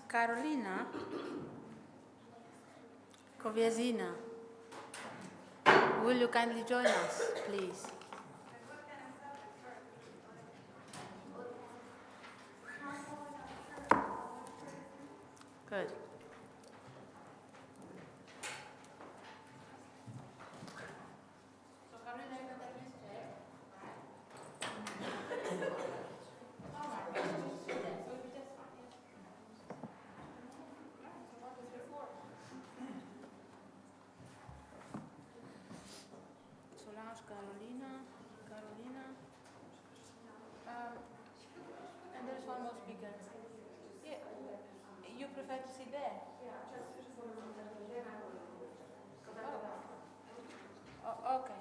Carolina Kowiezina, will you kindly join us, please? Good. Carolina, and there's one more speaker. Yeah, you prefer to sit there? Oh, okay.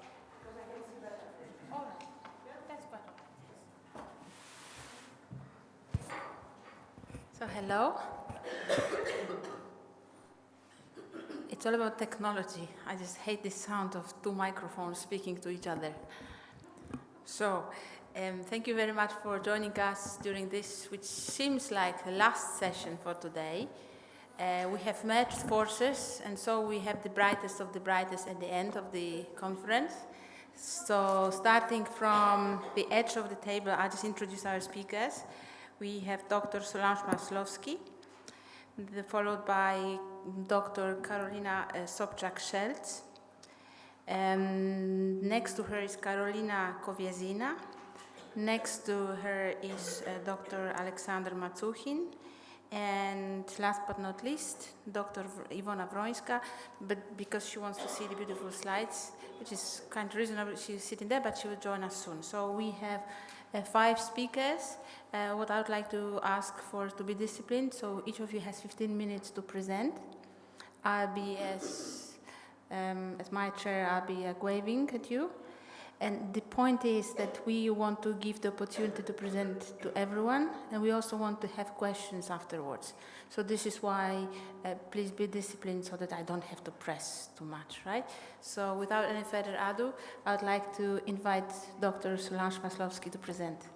All right, that's quite okay. So hello. It's all about technology. I just hate this sound of two microphones speaking to each other. So, thank you very much for joining us during this, which seems like the last session for today. We have merged forces, and so we have the brightest of the brightest at the end of the conference. So, starting from the edge of the table, I'll just introduce our speakers. We have Dr. Solange Masłowski, followed by Dr. Karolina Sobczak-Szelc. Next to her is Karolina Kowiezina. Next to her is Dr. Aleksander Macuchin. And last but not least, Dr. Iwona Wrońska, but because she wants to see the beautiful slides, which is kind of reasonable, she's sitting there, but she will join us soon. So we have 5 speakers. What I would like to ask for to be disciplined, so each of you has 15 minutes to present. I'll be as my chair, I'll be waving at you. And the point is that we want to give the opportunity to present to everyone, and we also want to have questions afterwards. So this is why please be disciplined so that I don't have to press too much, right? So without any further ado, I would like to invite Dr. Solange Masłowski to present.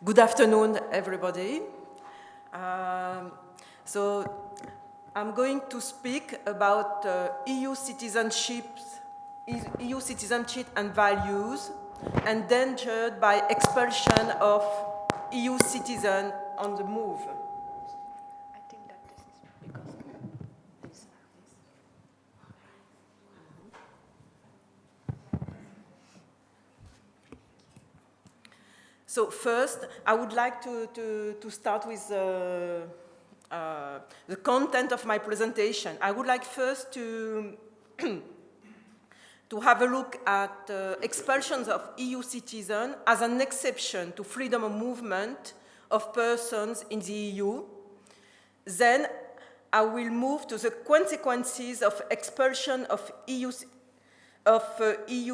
Good afternoon, everybody. So I'm going to speak about EU citizenship and values endangered by expulsion of EU citizens on the move. I think that this is because this. So first, I would like to start with the content of my presentation. I would like first to have a look at expulsions of EU citizens as an exception to freedom of movement of persons in the EU. Then I will move to the consequences of expulsion of EU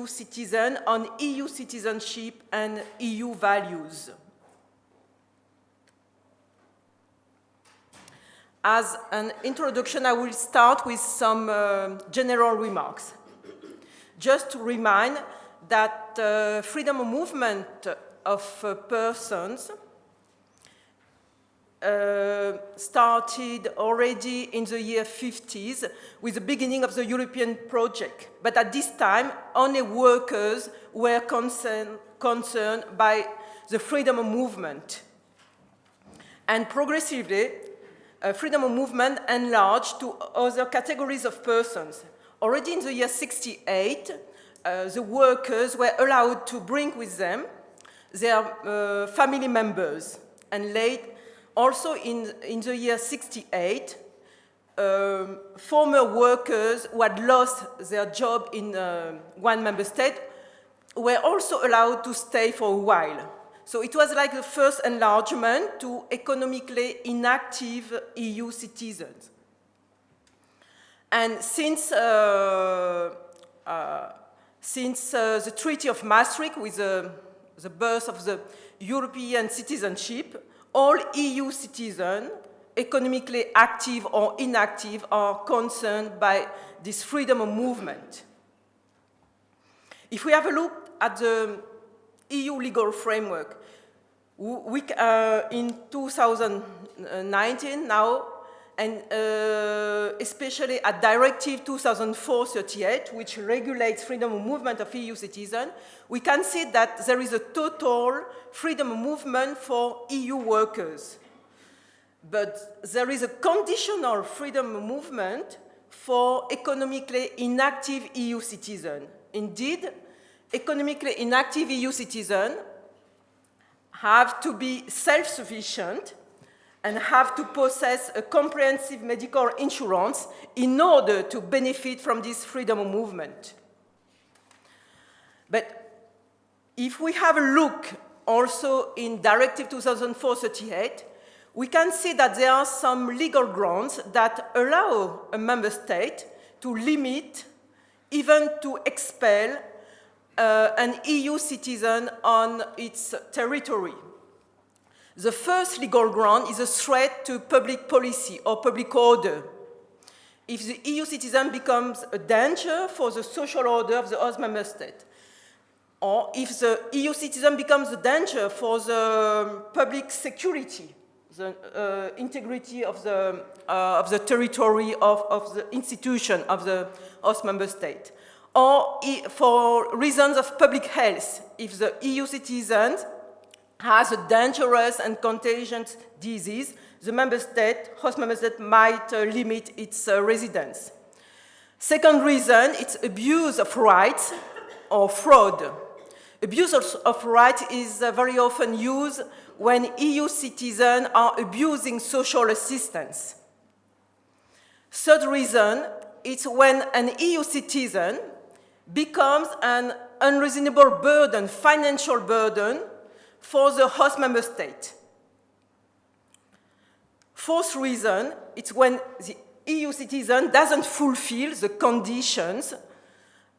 citizens on EU citizenship and EU values. As an introduction, I will start with some general remarks. Just to remind that freedom of movement of persons started already in the year 50s with the beginning of the European project. But at this time, only workers were concerned by the freedom of movement. And progressively, freedom of movement enlarged to other categories of persons. Already in the year 68, the workers were allowed to bring with them their family members. And late, also in the year 68, former workers who had lost their job in one member state were also allowed to stay for a while. So it was like the first enlargement to economically inactive EU citizens. And since the Treaty of Maastricht, with the birth of the European citizenship, all EU citizens, economically active or inactive, are concerned by this freedom of movement. If we have a look at the EU legal framework, in 2019 now, and especially at Directive 2004/38, which regulates freedom of movement of EU citizens, we can see that there is a total freedom of movement for EU workers. But there is a conditional freedom of movement for economically inactive EU citizens. Indeed, economically inactive EU citizens have to be self-sufficient and have to possess a comprehensive medical insurance in order to benefit from this freedom of movement. But if we have a look also in Directive 2004/38, we can see that there are some legal grounds that allow a member state to limit, even to expel, an EU citizen on its territory. The first legal ground is a threat to public policy or public order. If the EU citizen becomes a danger for the social order of the host member state, or if the EU citizen becomes a danger for the public security, the integrity of the territory of the institution of the host member state, or for reasons of public health, if the EU citizen has a dangerous and contagious disease, the host member state might limit its residence. Second reason, it's abuse of rights or fraud. Abuse of rights is very often used when EU citizens are abusing social assistance. Third reason, it's when an EU citizen becomes an unreasonable burden, financial burden, for the host member state. Fourth reason, it's when the EU citizen doesn't fulfill the conditions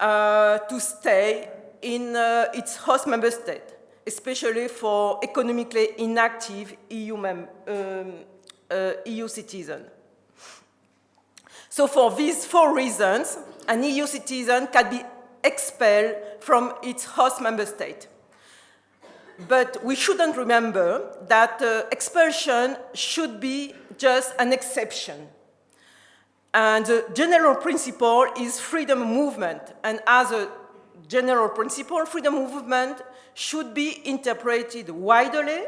to stay in its host member state, especially for economically inactive EU citizens. So for these four reasons, an EU citizen can be expelled from its host member state. But we shouldn't remember that expulsion should be just an exception. And the general principle is freedom of movement. And as a general principle, freedom of movement should be interpreted widely,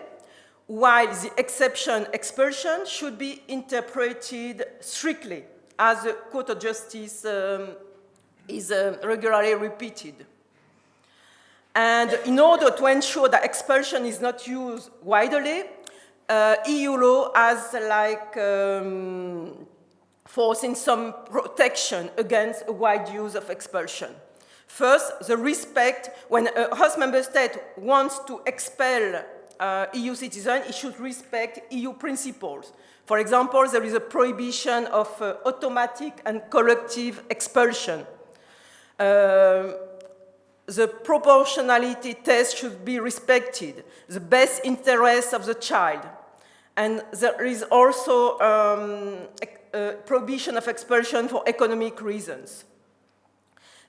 while the exception, expulsion, should be interpreted strictly, as the Court of Justice is regularly repeated. And in order to ensure that expulsion is not used widely, EU law has foreseen some protection against a wide use of expulsion. First, the respect, when a host member state wants to expel EU citizens, it should respect EU principles. For example, there is a prohibition of automatic and collective expulsion. The proportionality test should be respected, the best interest of the child. And there is also a prohibition of expulsion for economic reasons.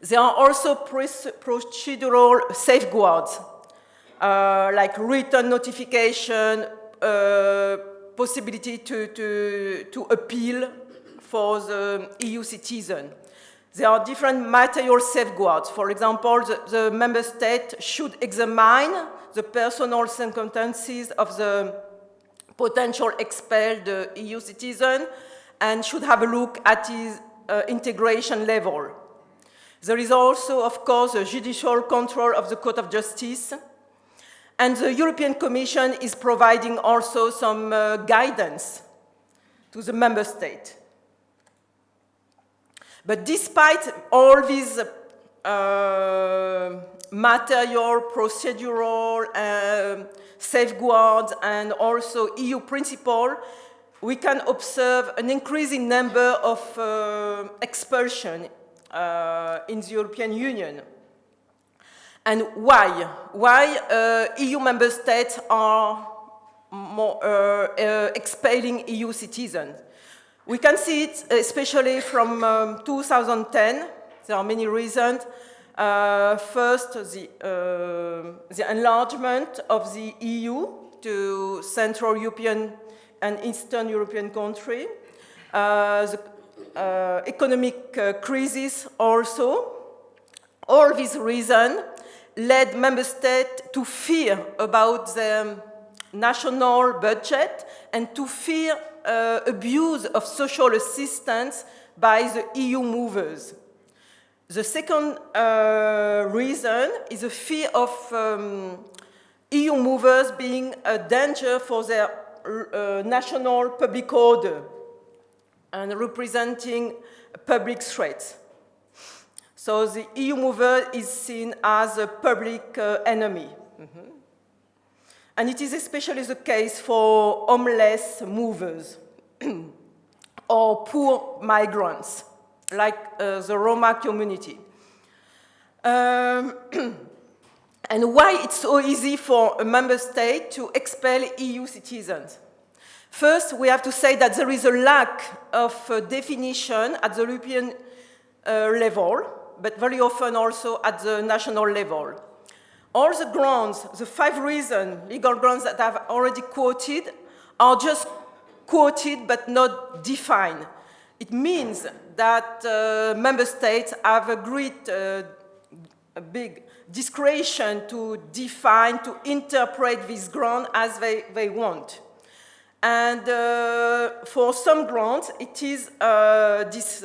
There are also procedural safeguards, like written notification, possibility to appeal for the EU citizen. There are different material safeguards. For example, the member state should examine the personal circumstances of the potential expelled EU citizen and should have a look at his integration level. There is also, of course, a judicial control of the Court of Justice. And the European Commission is providing also some guidance to the member state. But despite all these material, procedural safeguards and also EU principle, we can observe an increasing number of expulsion in the European Union. And why? Why EU member states are more, expelling EU citizens? We can see it especially from 2010. There are many reasons. First, the enlargement of the EU to Central European and Eastern European countries. The economic crisis also. All these reasons led member states to fear about their national budget and to fear abuse of social assistance by the EU movers. The second reason is a fear of EU movers being a danger for their national public order and representing public threats. So the EU mover is seen as a public enemy. Mm-hmm. And it is especially the case for homeless movers or poor migrants, like the Roma community. And why it's so easy for a member state to expel EU citizens? First, we have to say that there is a lack of definition at the European level, but very often also at the national level. All the grounds, the 5 reasons, legal grounds that I've already quoted, are just quoted but not defined. It means that member states have a great, a big discretion to define, to interpret this ground as they want. And for some grounds, it is this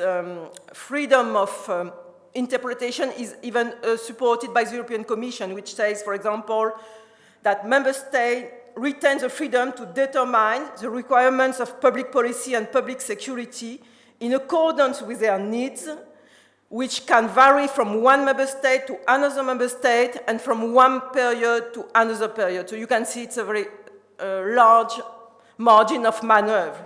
freedom of interpretation is even supported by the European Commission, which says, for example, that member states retain the freedom to determine the requirements of public policy and public security in accordance with their needs, which can vary from one member state to another member state and from one period to another period. So you can see it's a very large margin of maneuver.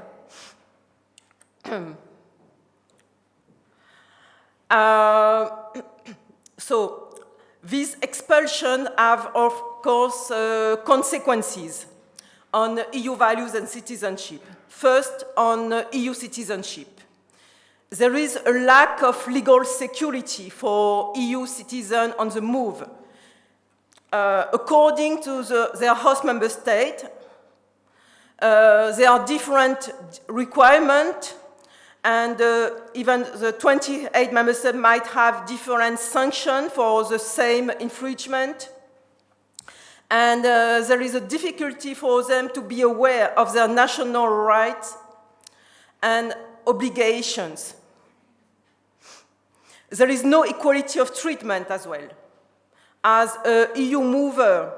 So these expulsions have, of course, consequences on EU values and citizenship. First, on EU citizenship. There is a lack of legal security for EU citizens on the move. According to their host member state, there are different requirements, and even the 28 member states might have different sanctions for the same infringement. And there is a difficulty for them to be aware of their national rights and obligations. There is no equality of treatment as well, as an EU mover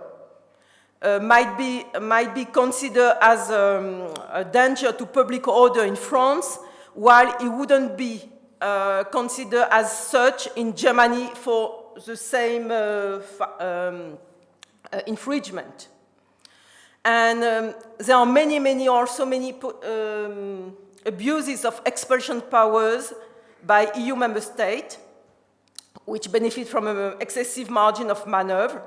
might be considered as a danger to public order in France, while it wouldn't be considered as such in Germany for the same infringement. And there are many abuses of expulsion powers by EU member states, which benefit from an excessive margin of maneuver.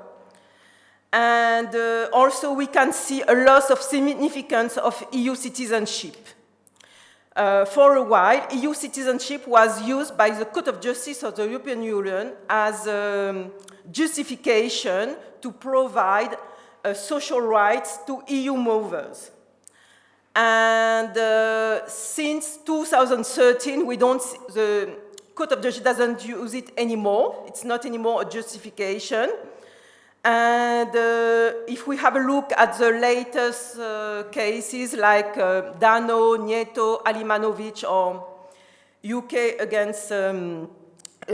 And also we can see a loss of significance of EU citizenship. For a while, EU citizenship was used by the Court of Justice of the European Union as a justification to provide social rights to EU movers. And since 2013, the Court of Justice doesn't use it anymore. It's not anymore a justification. And if we have a look at the latest cases like Dano, Nieto, Alimanovic, or UK against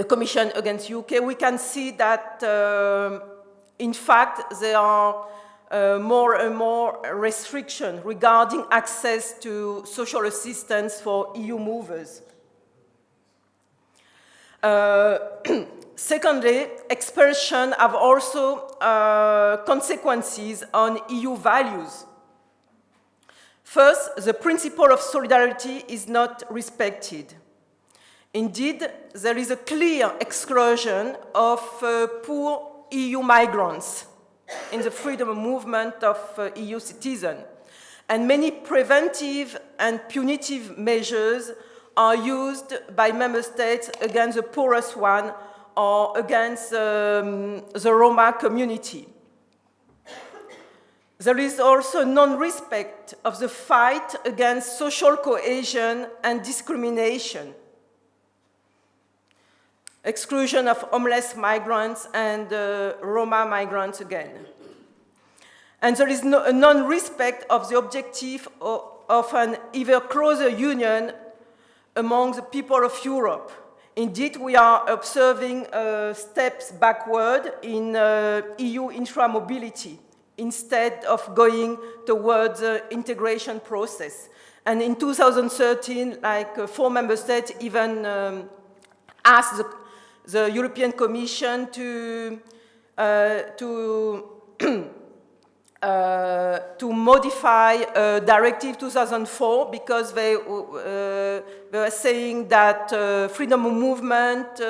Commission against UK, we can see that in fact there are more and more restriction regarding access to social assistance for EU movers. Secondly, expulsion have also consequences on EU values. First, the principle of solidarity is not respected. Indeed, there is a clear exclusion of poor EU migrants in the freedom of movement of EU citizens, and many preventive and punitive measures are used by member states against the poorest one or against the Roma community. There is also non-respect of the fight against social cohesion and discrimination, exclusion of homeless migrants and Roma migrants again. And there is a non-respect of the objective of an ever closer union among the people of Europe. Indeed, we are observing steps backward in EU intra-mobility instead of going towards the integration process. And in 2013, like 4 member states even asked the European Commission to modify Directive 2004 because they were saying that freedom of movement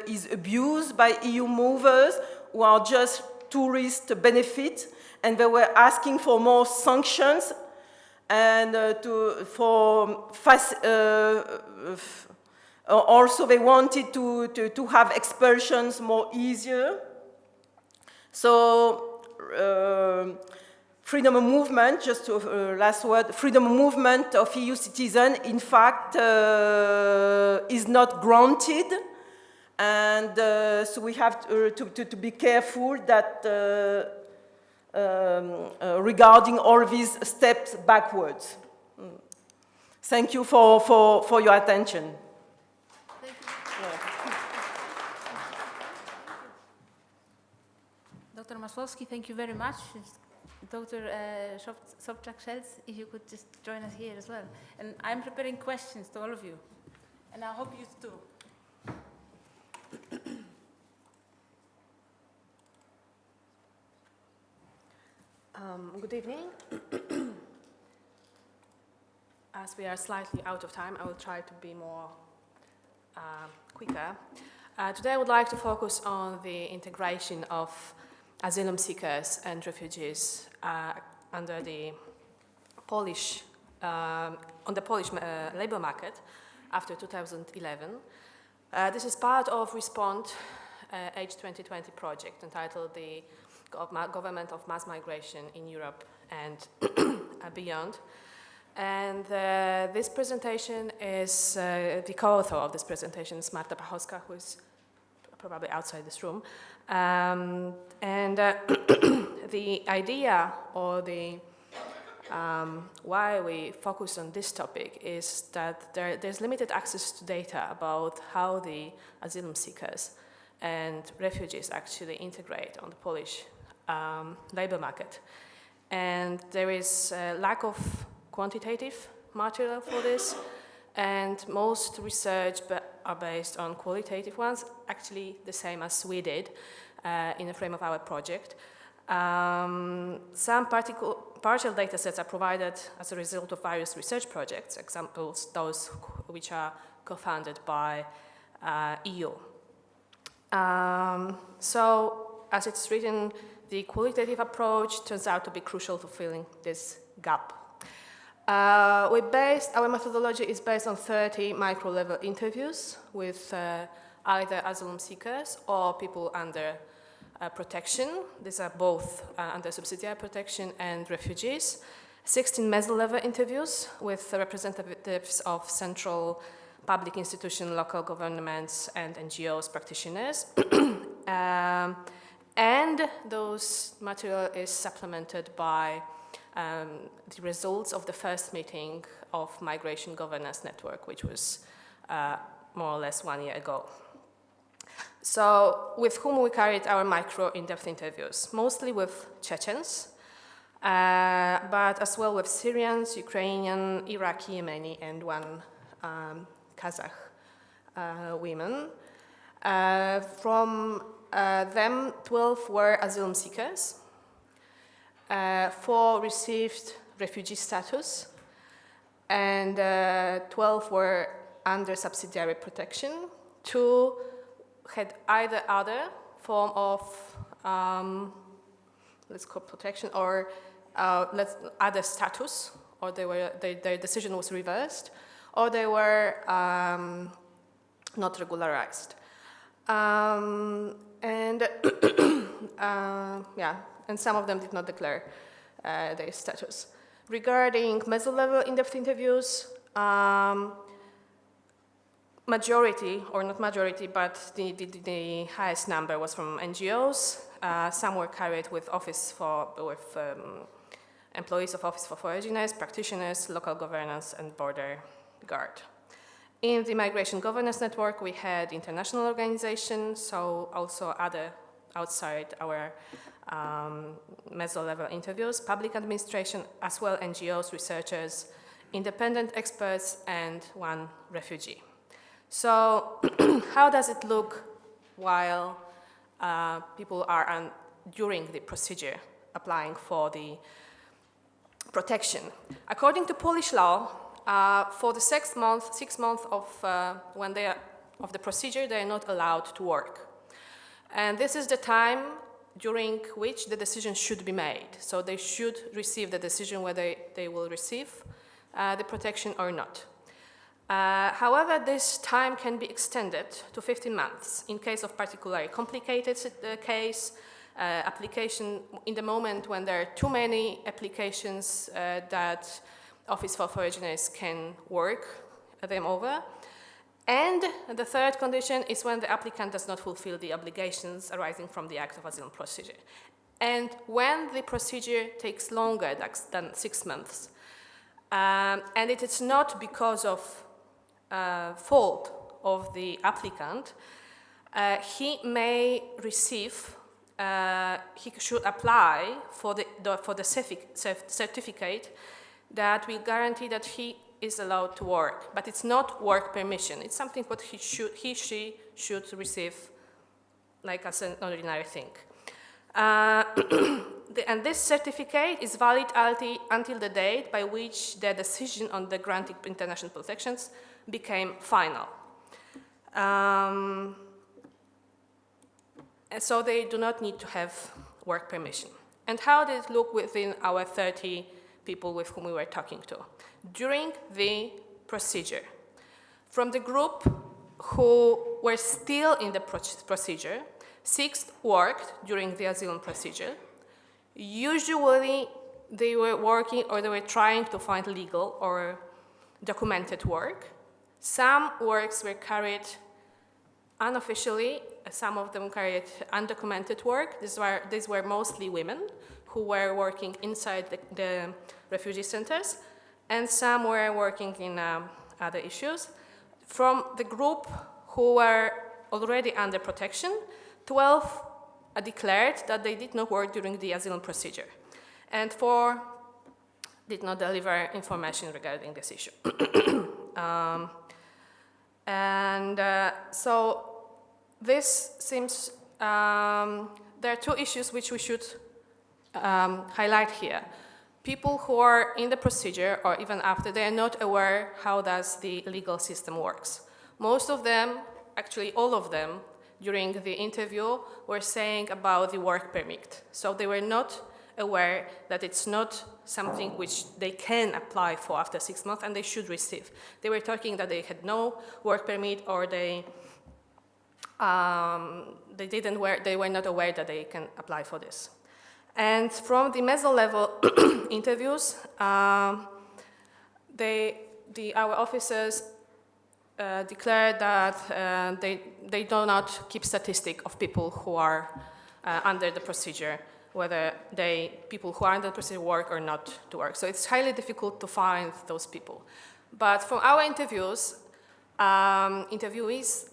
is abused by EU movers who are just tourist benefit, and they were asking for more sanctions and also they wanted to have expulsions more easier. So freedom of movement, just last word, freedom of movement of EU citizens, in fact, is not granted. And so we have to be careful that regarding all these steps backwards. Thank you for your attention. Thank you. Dr. Masłowski, thank you very much. Dr. Sobczak-Szelc, if you could just join us here as well. And I'm preparing questions to all of you. And I hope you too. Good evening. As we are slightly out of time, I will try to be more quicker. Today I would like to focus on the integration of asylum seekers and refugees under the Polish labour market after 2011. This is part of Respond Age 2020 project entitled the Government of Mass Migration in Europe and Beyond. And this presentation is, the co-author of this presentation is Marta Pachowska, who is probably outside this room. The idea or the why we focus on this topic is that there's limited access to data about how the asylum seekers and refugees actually integrate on the Polish labor market. And there is a lack of quantitative material for this, and most research are based on qualitative ones, actually the same as we did in the frame of our project. Some partial data sets are provided as a result of various research projects, examples those which are co-funded by EU. So, as it's written, the qualitative approach turns out to be crucial to filling this gap. Our methodology is based on 30 micro-level interviews with either asylum seekers or people under protection. These are both under subsidiary protection and refugees. 16 meso-level interviews with representatives of central public institutions, local governments, and NGOs practitioners. And those material is supplemented by the results of the first meeting of Migration Governance Network, which was more or less 1 year ago. So with whom we carried our micro in-depth interviews? Mostly with Chechens, but as well with Syrians, Ukrainian, Iraqi, Yemeni, and one Kazakh women. From them, 12 were asylum seekers, 4 received refugee status, and 12 were under subsidiary protection. 2 had either other form of, let's call protection, or other status, or their decision was reversed, or they were not regularized. And and some of them did not declare their status. Regarding meso-level in-depth interviews, majority, or not majority, but the highest number was from NGOs. Some were carried with employees of Office for Foreigners, practitioners, local governance, and border guard. In the Migration Governance Network, we had international organizations, so also other outside our meso-level interviews, public administration, as well NGOs, researchers, independent experts, and one refugee. So how does it look while people are during the procedure applying for the protection? According to Polish law, for the 6 months of when they are of the procedure, they are not allowed to work, and this is the time during which the decision should be made. So they should receive the decision whether they will receive the protection or not. However, this time can be extended to 15 months in case of particularly complicated case, application in the moment when there are too many applications that Office for Foreigners can work them over. And the third condition is when the applicant does not fulfill the obligations arising from the act of asylum procedure. And when the procedure takes longer than 6 months, and it is not because of fault of the applicant, he may receive, he should apply for the certificate that will guarantee that he is allowed to work, but it's not work permission. It's something what she should receive, like as an ordinary thing. And this certificate is valid until the date by which the decision on the granting international protections became final. And so they do not need to have work permission. And how did it look within our 30 people with whom we were talking to? During the procedure, from the group who were still in the procedure, 6 worked during the asylum procedure. Usually they were working or they were trying to find legal or documented work. Some works were carried unofficially, some of them carried undocumented work. These were mostly women who were working inside the refugee centers, and some were working in other issues. From the group who were already under protection, 12 declared that they did not work during the asylum procedure, and 4 did not deliver information regarding this issue. So this seems, there are 2 issues which we should highlight here. People who are in the procedure or even after, they are not aware how does the legal system works. Most of them, actually all of them, during the interview were saying about the work permit. So they were not aware that it's not something which they can apply for after 6 months and they should receive. They were talking that they had no work permit or they were not aware that they can apply for this. And from the meso-level interviews, our officers declared that they do not keep statistic of people who are under the procedure, whether people who are under the procedure work or not to work. So it's highly difficult to find those people. But from our interviews, interviewees,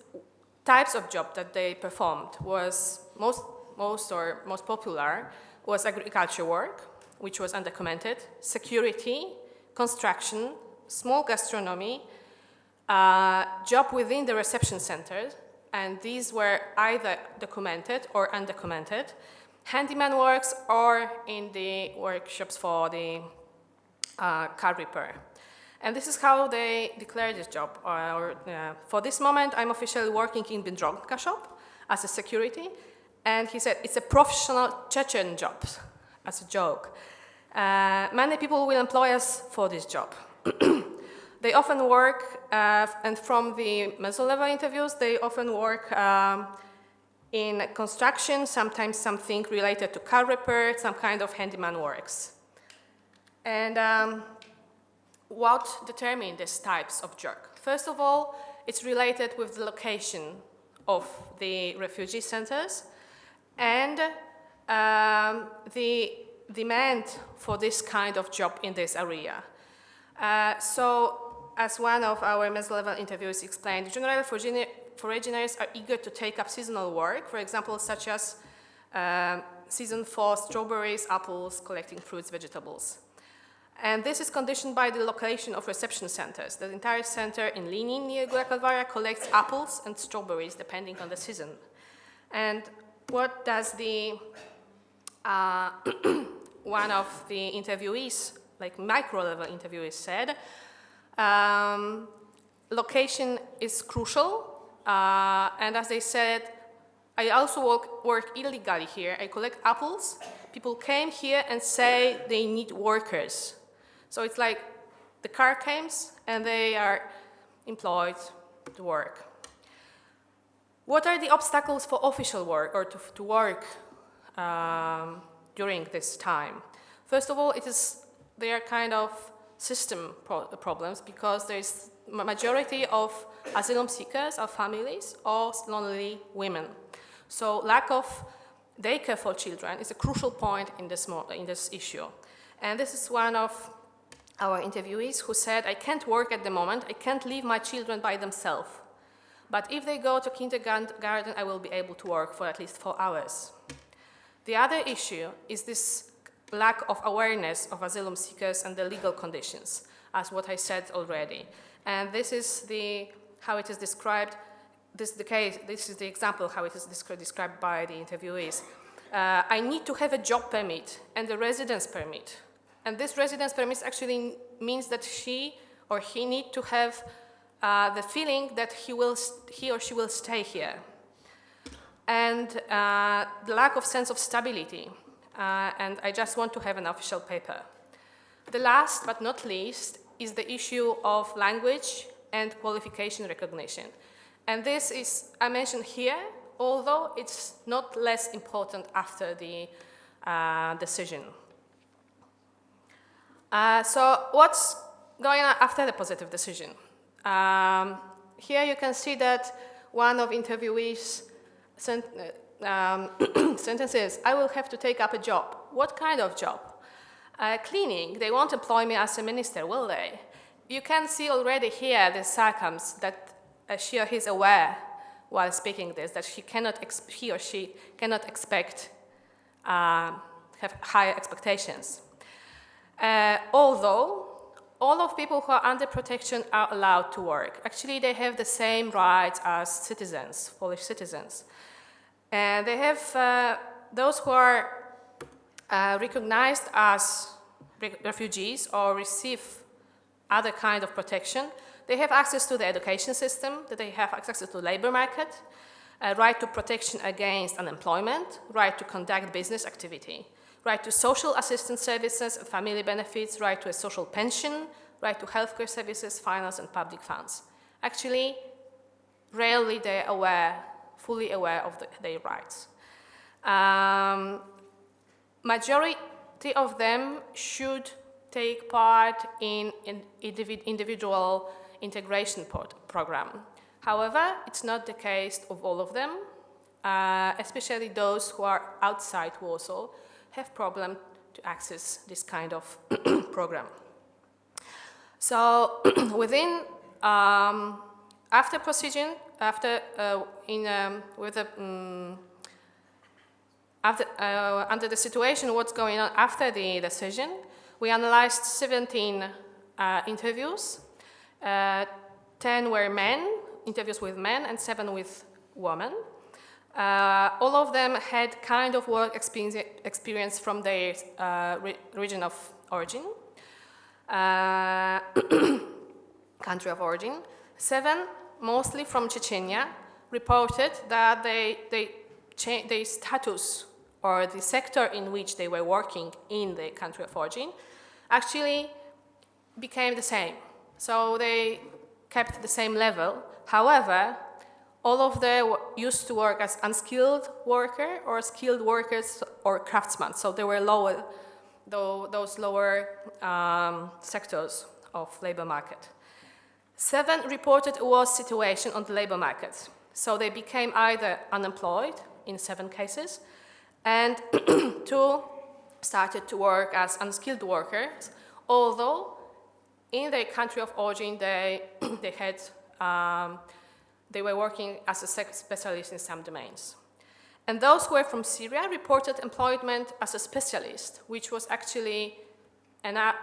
types of job that they performed was most popular was agriculture work, which was undocumented, security, construction, small gastronomy, job within the reception centers, and these were either documented or undocumented, handyman works, or in the workshops for the car repair. And this is how they declared this job. For this moment, I'm officially working in Biedronka shop as a security, and he said it's a professional Chechen job, as a joke. Many people will employ us for this job. They often work, and from the meso-level interviews, they often work in construction, sometimes something related to car repair, some kind of handyman works. And what determine these types of work? First of all, it's related with the location of the refugee centers and the demand for this kind of job in this area. So, as one of our meso-level interviews explained, generally foreigners are eager to take up seasonal work, for example, such as season for strawberries, apples, collecting fruits, vegetables. And this is conditioned by the location of reception centers. The entire center in Linin near Góra Kalwaria collects apples and strawberries depending on the season. And what does the one of the interviewees, like micro-level interviewees, said? Location is crucial, and as they said, I also work illegally here. I collect apples. People came here and say they need workers. So it's like the car comes and they are employed to work. What are the obstacles for official work or to work during this time? First of all, they are kind of system problems because there is a majority of asylum seekers are families or lonely women. So lack of daycare for children is a crucial point in this issue. And this is one of our interviewees who said, I can't work at the moment, I can't leave my children by themselves. But if they go to kindergarten, I will be able to work for at least 4 hours. The other issue is this lack of awareness of asylum seekers and the legal conditions, as what I said already. And this is how it is described. This is the example how it is described by the interviewees. I need to have a job permit and a residence permit. And this residence permit actually means that she or he need to have the feeling that he or she will stay here. And the lack of sense of stability. And I just want to have an official paper. The last but not least is the issue of language and qualification recognition. And this is, I mentioned here, although it's not less important after the decision. So what's going on after the positive decision? Here you can see that one of interviewees' sentences, I will have to take up a job. What kind of job? Cleaning. They won't employ me as a minister, will they? You can see already here the sarcasm that she or he is aware while speaking this, that he or she cannot expect, have higher expectations. Although all of people who are under protection are allowed to work. Actually, they have the same rights as citizens, Polish citizens. And they have those who are recognized as refugees or receive other kind of protection. They have access to the education system, that they have access to the labor market, right to protection against unemployment, right to conduct business activity, right to social assistance services and family benefits, right to a social pension, right to healthcare services, finance and public funds. Actually, rarely they are fully aware of their rights. Majority of them should take part in an individual integration program. However, it's not the case of all of them, especially those who are outside Warsaw have problem to access this kind of program. So within, after procedure, under the situation, what's going on after the decision, we analyzed 17 interviews. 10 were men, interviews with men, and 7 with women. All of them had kind of work experience from their region of origin, country of origin. 7, mostly from Chechnya, reported that their status or the sector in which they were working in the country of origin actually became the same. So they kept the same level. However, all of them used to work as unskilled worker or skilled workers or craftsmen. So they were lower, those lower sectors of labor market. 7 reported a worse situation on the labor market. So they became either unemployed in 7 cases, and 2 started to work as unskilled workers, although in their country of origin they were working as a specialist in some domains. And those who were from Syria reported employment as a specialist, which was actually the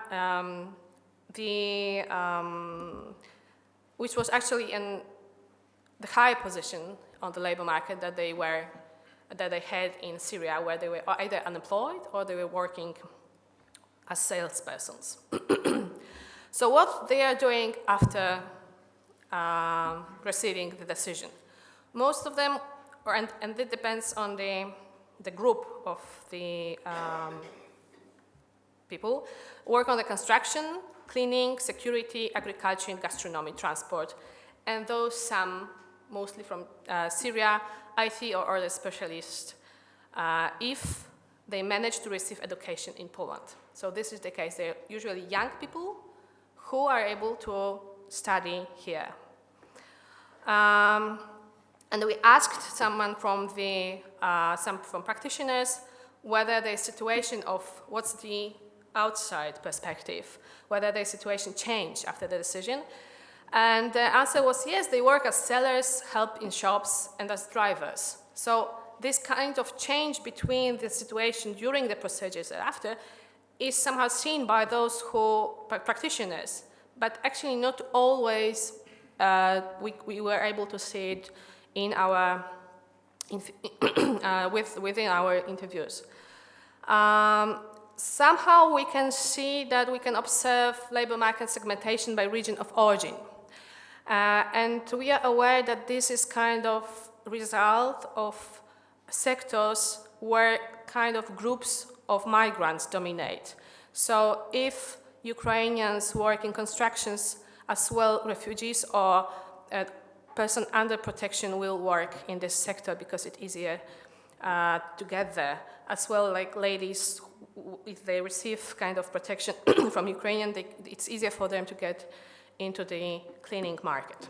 high position on the labor market that they had in Syria, where they were either unemployed or they were working as salespersons. So what they are doing after receiving the decision? Most of them, and it depends on the group of the people, work on the construction, cleaning, security, agriculture, and gastronomy, transport, and those some mostly from Syria, IT or other specialists, if they manage to receive education in Poland. So this is the case. They're usually young people who are able to study here. And we asked someone from from practitioners whether their situation of what's the outside perspective, whether their situation changed after the decision. And the answer was yes, they work as sellers, help in shops, and as drivers. So this kind of change between the situation during the procedures and after is somehow seen by those practitioners, but actually not always we were able to see it in our within our interviews. Somehow we can see that we can observe labor market segmentation by region of origin. And we are aware that this is kind of result of sectors where kind of groups of migrants dominate. So if Ukrainians work in constructions, as well refugees or a person under protection will work in this sector because it's easier to get there. As well, like ladies, if they receive kind of protection from Ukrainian, it's easier for them to get into the cleaning market.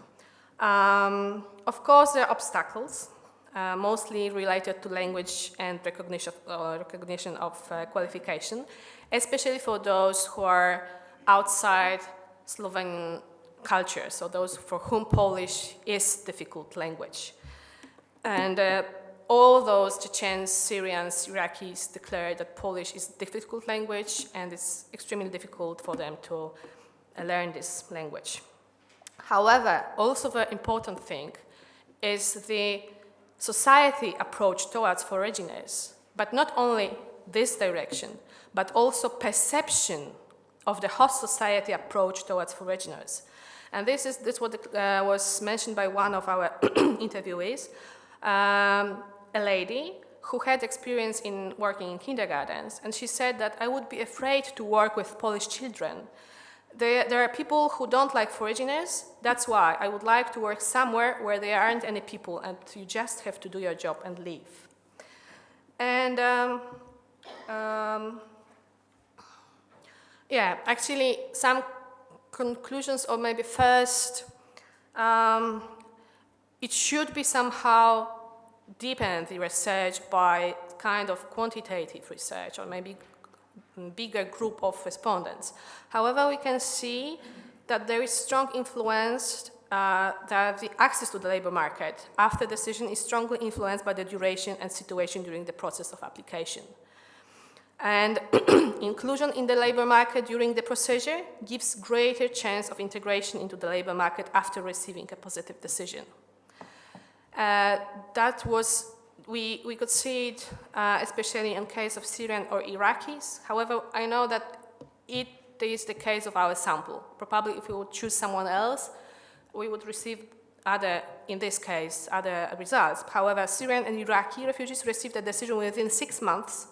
Of course, there are obstacles, mostly related to language and recognition of qualification, especially for those who are outside Slovenian culture, so those for whom Polish is difficult language. And all those Chechens, Syrians, Iraqis declare that Polish is difficult language and it's extremely difficult for them to learn this language. However, also the important thing is the society approach towards foreigners, but not only this direction, but also perception of the host society approach towards foreigners. And this what was mentioned by one of our interviewees, a lady who had experience in working in kindergartens, and she said that I would be afraid to work with Polish children. There are people who don't like foreigners, that's why I would like to work somewhere where there aren't any people and you just have to do your job and leave. And yeah, actually some conclusions, or maybe first, it should be somehow deepened the research by kind of quantitative research or maybe bigger group of respondents. However, we can see that there is strong influence that the access to the labor market after decision is strongly influenced by the duration and situation during the process of application. And inclusion in the labor market during the procedure gives greater chance of integration into the labor market after receiving a positive decision. We could see it especially in case of Syrian or Iraqis. However, I know that it is the case of our sample. Probably if we would choose someone else, we would receive in this case, other results. However, Syrian and Iraqi refugees received a decision within 6 months,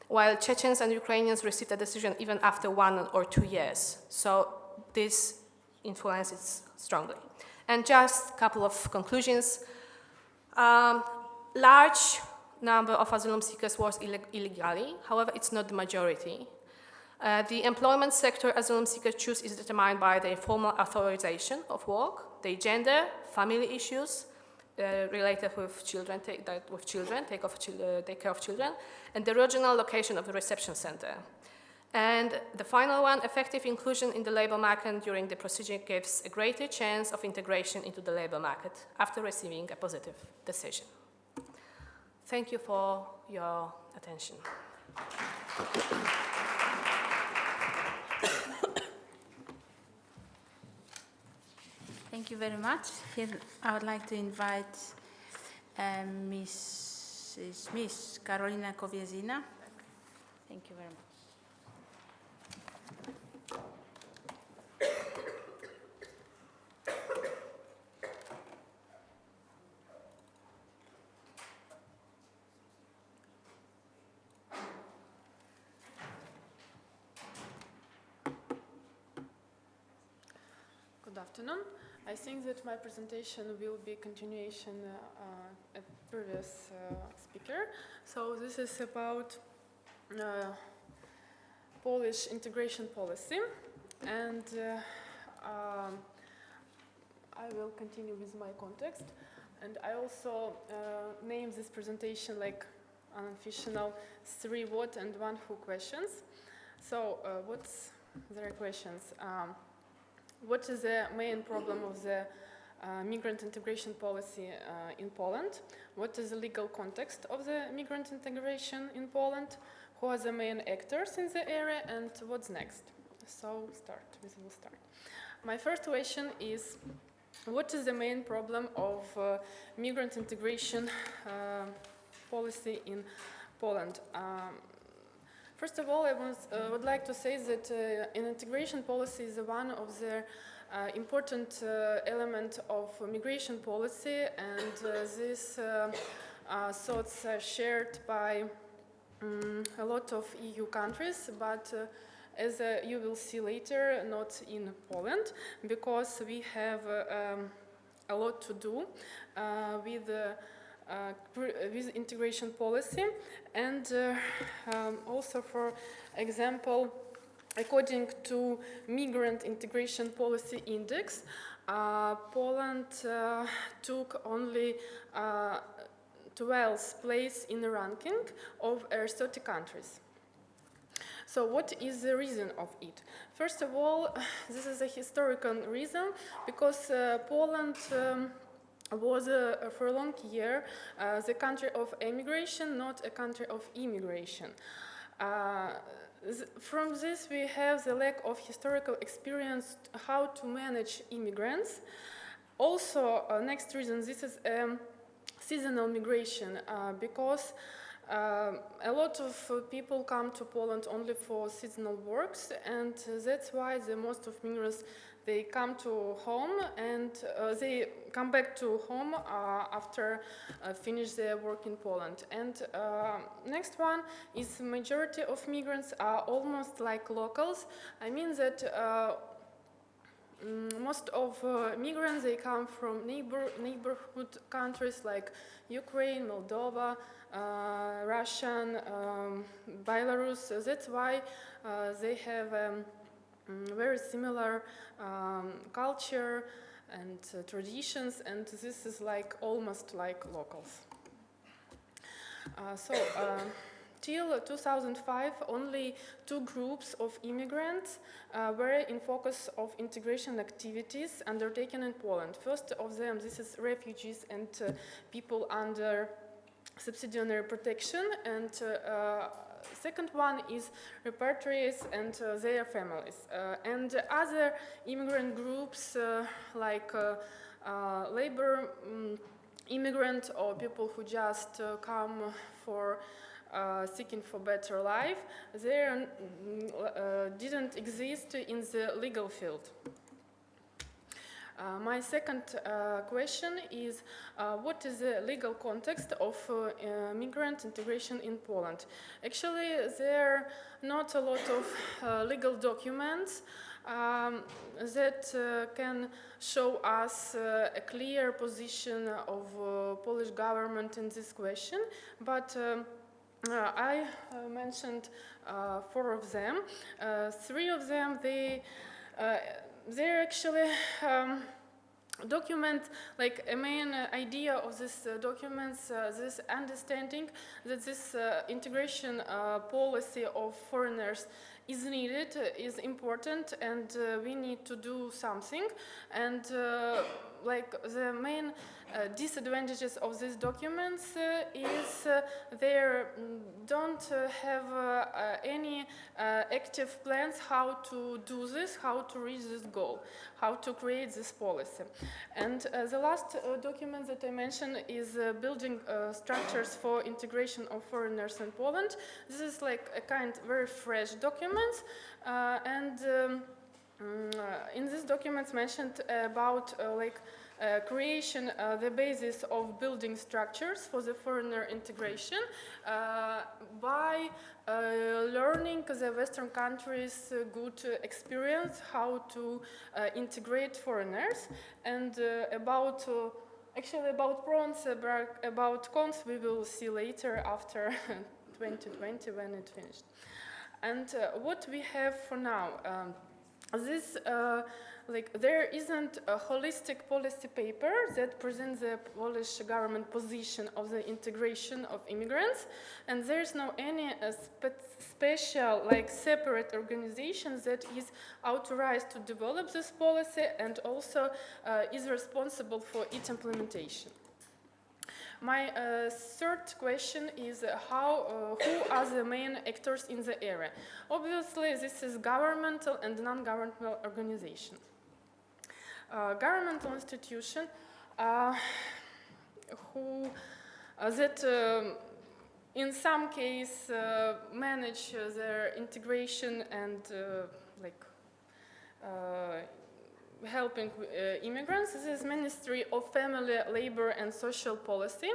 while Chechens and Ukrainians received a decision even after 1 or 2 years. So this influences strongly. And just a couple of conclusions. Large number of asylum seekers was illegally, however, it's not the majority. The employment sector asylum seekers choose is determined by their formal authorization of work, their gender, family issues related with children, take care of children, and the regional location of the reception center. And the final one, effective inclusion in the labor market during the procedure gives a greater chance of integration into the labor market after receiving a positive decision. Thank you for your attention. Thank you very much. Here I would like to invite Miss Karolina Kowiezina. Thank you very much. Good afternoon. I think that my presentation will be a continuation at previous speaker. So this is about Polish integration policy, and I will continue with my context. And I also name this presentation like unofficial 3 what and 1 who questions. So what's the questions? What is the main problem of the migrant integration policy in Poland? What is the legal context of the migrant integration in Poland? Who are the main actors in the area, and what's next? So we'll start. My first question is, what is the main problem of migrant integration policy in Poland? First of all, I would like to say that integration policy is one of the important element of migration policy, and these thoughts are shared by a lot of EU countries, but as you will see later, not in Poland, because we have a lot to do with integration policy, and also, for example, according to Migrant Integration Policy Index, Poland took only 12th place in the ranking of 30 countries. So what is the reason of it? First of all, this is a historical reason, because Poland was for a long year the country of emigration, not a country of immigration. From this we have the lack of historical experience how to manage immigrants. Also, next reason, this is seasonal migration, because a lot of people come to Poland only for seasonal works, and that's why the most of migrants, they come to home, and they come back to home after finish their work in Poland. And next one is majority of migrants are almost like locals. I mean that most of migrants, they come from neighborhood countries like Ukraine, Moldova, Russian, Belarus. That's why they have very similar culture and traditions, and this is like almost like locals. So till 2005, only 2 groups of immigrants were in focus of integration activities undertaken in Poland. First of them, this is refugees and people under subsidiary protection, and second one is repatriates and their families. And other immigrant groups like labor immigrant or people who just come for seeking for better life, they didn't exist in the legal field. My second question is, what is the legal context of migrant integration in Poland? Actually, there are not a lot of legal documents that can show us a clear position of Polish government in this question, but I mentioned 4 of them. 3 of them, they're actually document, like a main idea of this documents, this understanding that this integration policy of foreigners is needed, is important, and we need to do something. And like the main disadvantages of these documents is they don't have any active plans how to do this, how to reach this goal, how to create this policy. And the last document that I mentioned is building structures for integration of foreigners in Poland. This is like a kind of very fresh document, and in this document mentioned about creation, the basis of building structures for the foreigner integration by learning the Western countries' good experience how to integrate foreigners, and about pros, about cons we will see later after 2020 when it finished. And what we have for now. There isn't a holistic policy paper that presents the Polish government position of the integration of immigrants, and there's no any special, separate organization that is authorized to develop this policy and also is responsible for its implementation. My third question is who are the main actors in the area? Obviously, this is governmental and non-governmental organization. Governmental institution in some case manage their integration and helping immigrants. This is Ministry of Family, Labor and Social Policy.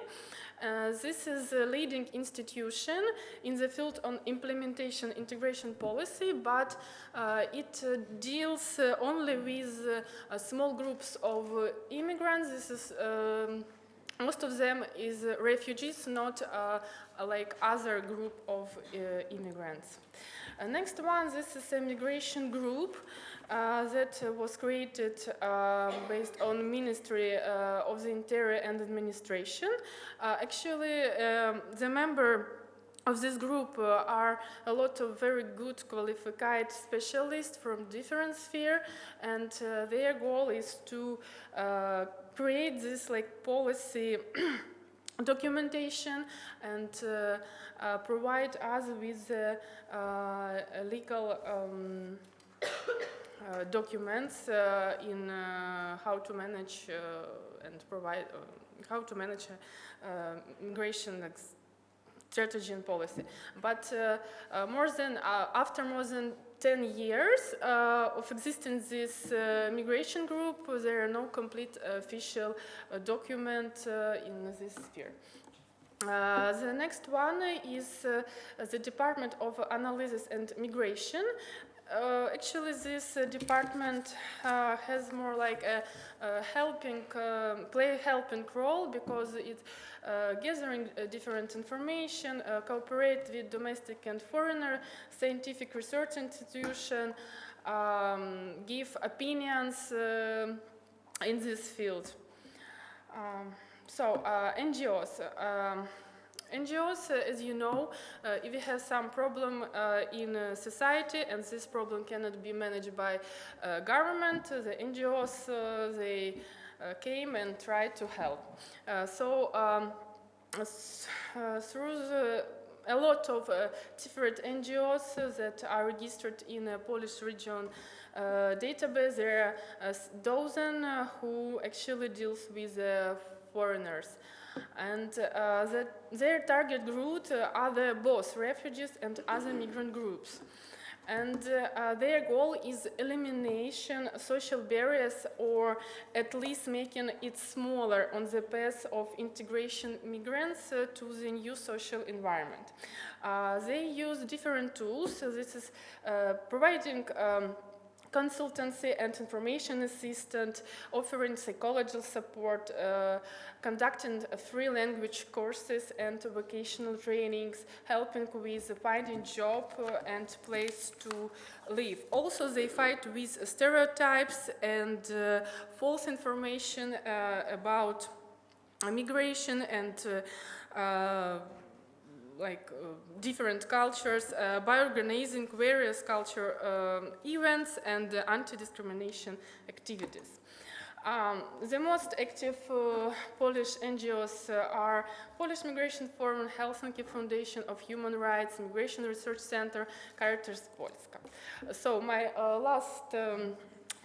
This is a leading institution in the field on implementation integration policy, but it deals only with small groups of immigrants. This is most of them is refugees, not like other group of immigrants. Next one, this is a migration group that was created based on Ministry of the Interior and Administration. Actually, the member of this group are a lot of very good qualified specialists from different spheres, and their goal is to create this policy documentation and provide us with legal documents in how to manage and provide how to manage migration strategy and policy. But after more than 10 years of existence this migration group, there are no complete official document in this sphere. The next one is the Department of Analysis and Migration. Actually, this department has more like a helping role because it's gathering different information, cooperate with domestic and foreigner scientific research institution, give opinions in this field. NGOs. NGOs, as you know, if you have some problem in society and this problem cannot be managed by government, the NGOs, they came and tried to help. Through a lot of different NGOs that are registered in a Polish region database, there are a dozen who actually deals with foreigners. And their target group are both refugees and other migrant groups. And their goal is elimination social barriers, or at least making it smaller on the path of integration migrants to the new social environment. They use different tools. So this is providing consultancy and information assistant, offering psychological support, conducting free language courses and vocational trainings, helping with finding job and place to live. Also, they fight with stereotypes and false information about migration and different cultures by organizing various culture events and anti-discrimination activities. The most active Polish NGOs are Polish Migration Forum, Helsinki Foundation of Human Rights, Migration Research Center, Caritas Polska. So my last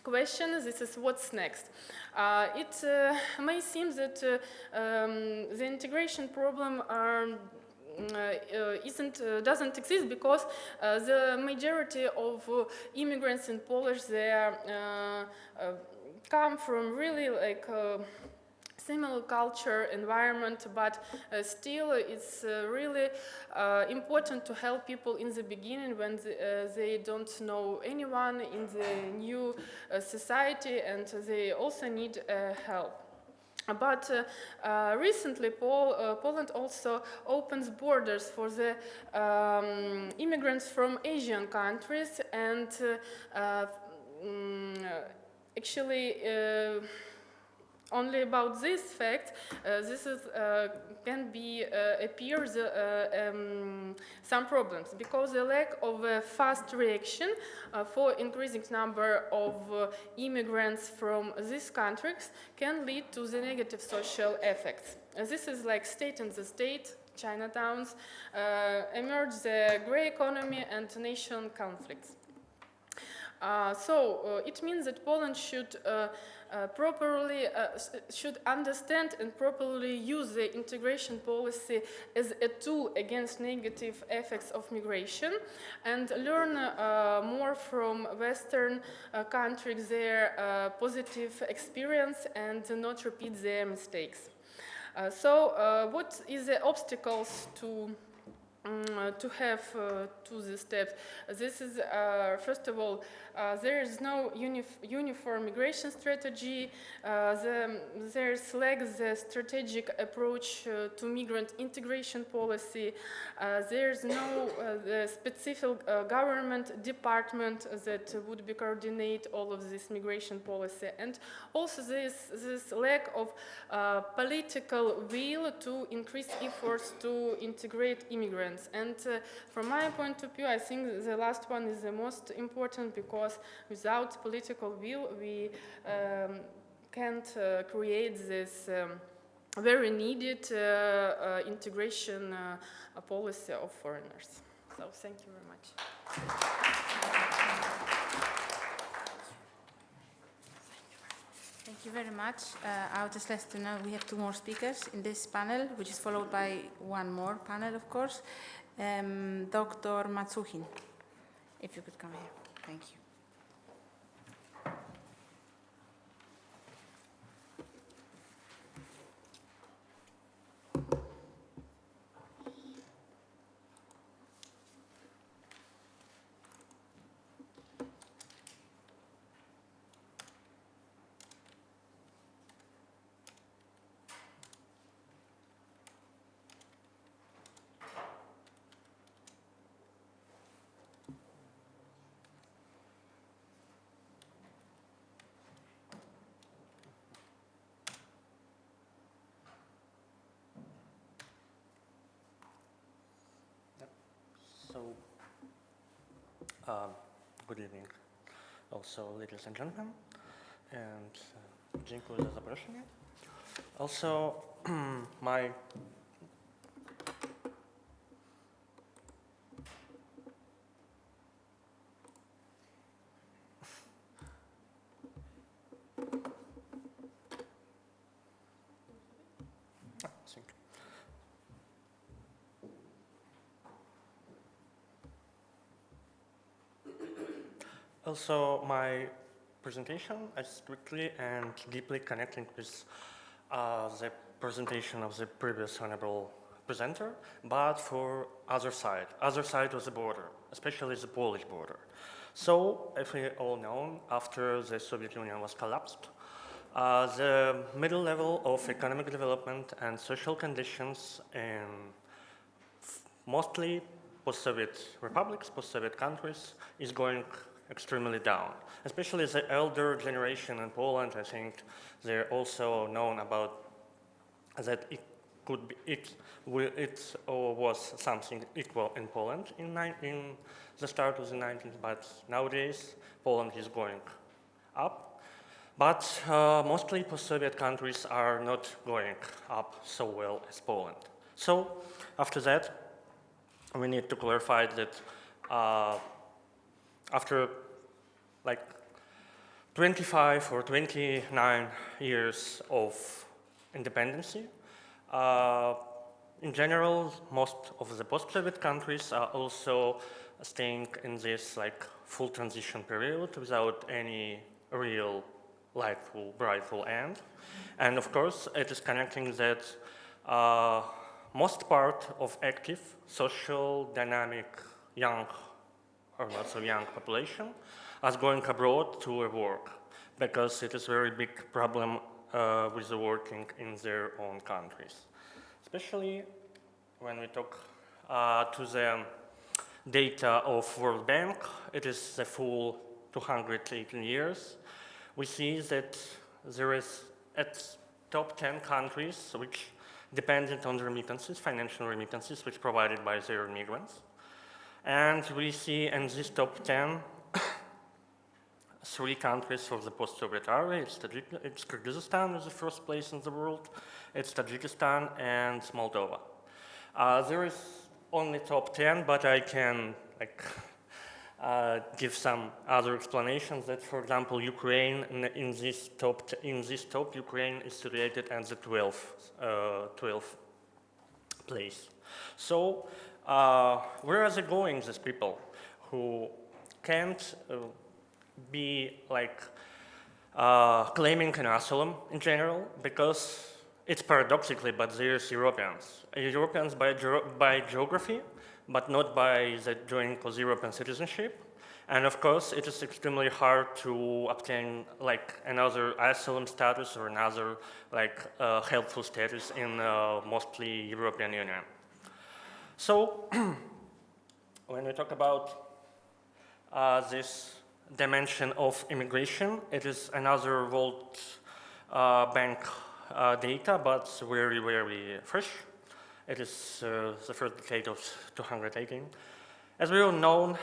question, this is what's next. It may seem that the integration problem doesn't exist because the majority of immigrants in Polish, they come from really similar culture environment, but still it's really important to help people in the beginning when they don't know anyone in the new society, and they also need help. But recently, Poland also opens borders for the immigrants from Asian countries, and actually only about this fact, this is, can be appears some problems, because the lack of a fast reaction for increasing number of immigrants from these countries can lead to the negative social effects. This is like state in the state, Chinatowns, emerge the grey economy and nation conflicts. It means that Poland should should understand and properly use the integration policy as a tool against negative effects of migration, and learn more from Western countries, their positive experience, and not repeat their mistakes. What is the obstacles to have to the steps? This is, first of all, there is no uniform migration strategy. There's lack the strategic approach to migrant integration policy. There's no the specific government department that would be coordinate all of this migration policy, and also this lack of political will to increase efforts to integrate immigrants. And from my point of view, I think the last one is the most important, because without political will, we can't create this very needed integration policy of foreigners. So thank you very much. Thank you very much. I'll just let you know we have 2 more speakers in this panel, which is followed by 1 more panel, of course. Dr. Macuchin, if you could come here. Thank you. Good evening, also ladies and gentlemen, and dziękuję za zaproszenie. Also, my thank you. Also, my presentation is strictly and deeply connecting with the presentation of the previous honorable presenter, but for other side of the border, especially the Polish border. So, if we all know, after the Soviet Union was collapsed, the middle level of economic development and social conditions in mostly post-Soviet republics, post-Soviet countries, is going extremely down. Especially the elder generation in Poland, I think they're also known about that it could be, it was something equal in Poland in the start of the 19th, but nowadays Poland is going up. But mostly post-Soviet countries are not going up so well as Poland. So after that, we need to clarify that after like 25 or 29 years of independency, in general, most of the post-Soviet countries are also staying in this like full transition period without any real lightful, brightful end. And of course, it is connecting that most part of active, social, dynamic, young or not so young population is going abroad to work because it is a very big problem with the working in their own countries. Especially when we talk to the data of World Bank, it is the full 218 years. We see that there is at top 10 countries which dependent on remittances, financial remittances, which provided by their migrants. And we see in this top 10, 3 countries for the post-Soviet area. It's Kyrgyzstan is the first place in the world. It's Tajikistan and Moldova. There is only top 10, but I can give some other explanations. That, for example, Ukraine in this top, Ukraine is situated at the 12th place. So, where are they going? These people who can't be claiming an asylum in general, because it's paradoxically, but there's Europeans. Europeans by geography, but not by the joining of European citizenship. And of course, it is extremely hard to obtain another asylum status or another helpful status in mostly European Union. So, when we talk about this dimension of immigration, it is another World Bank data, but very, very fresh. It is the first decade of 218. As we all know,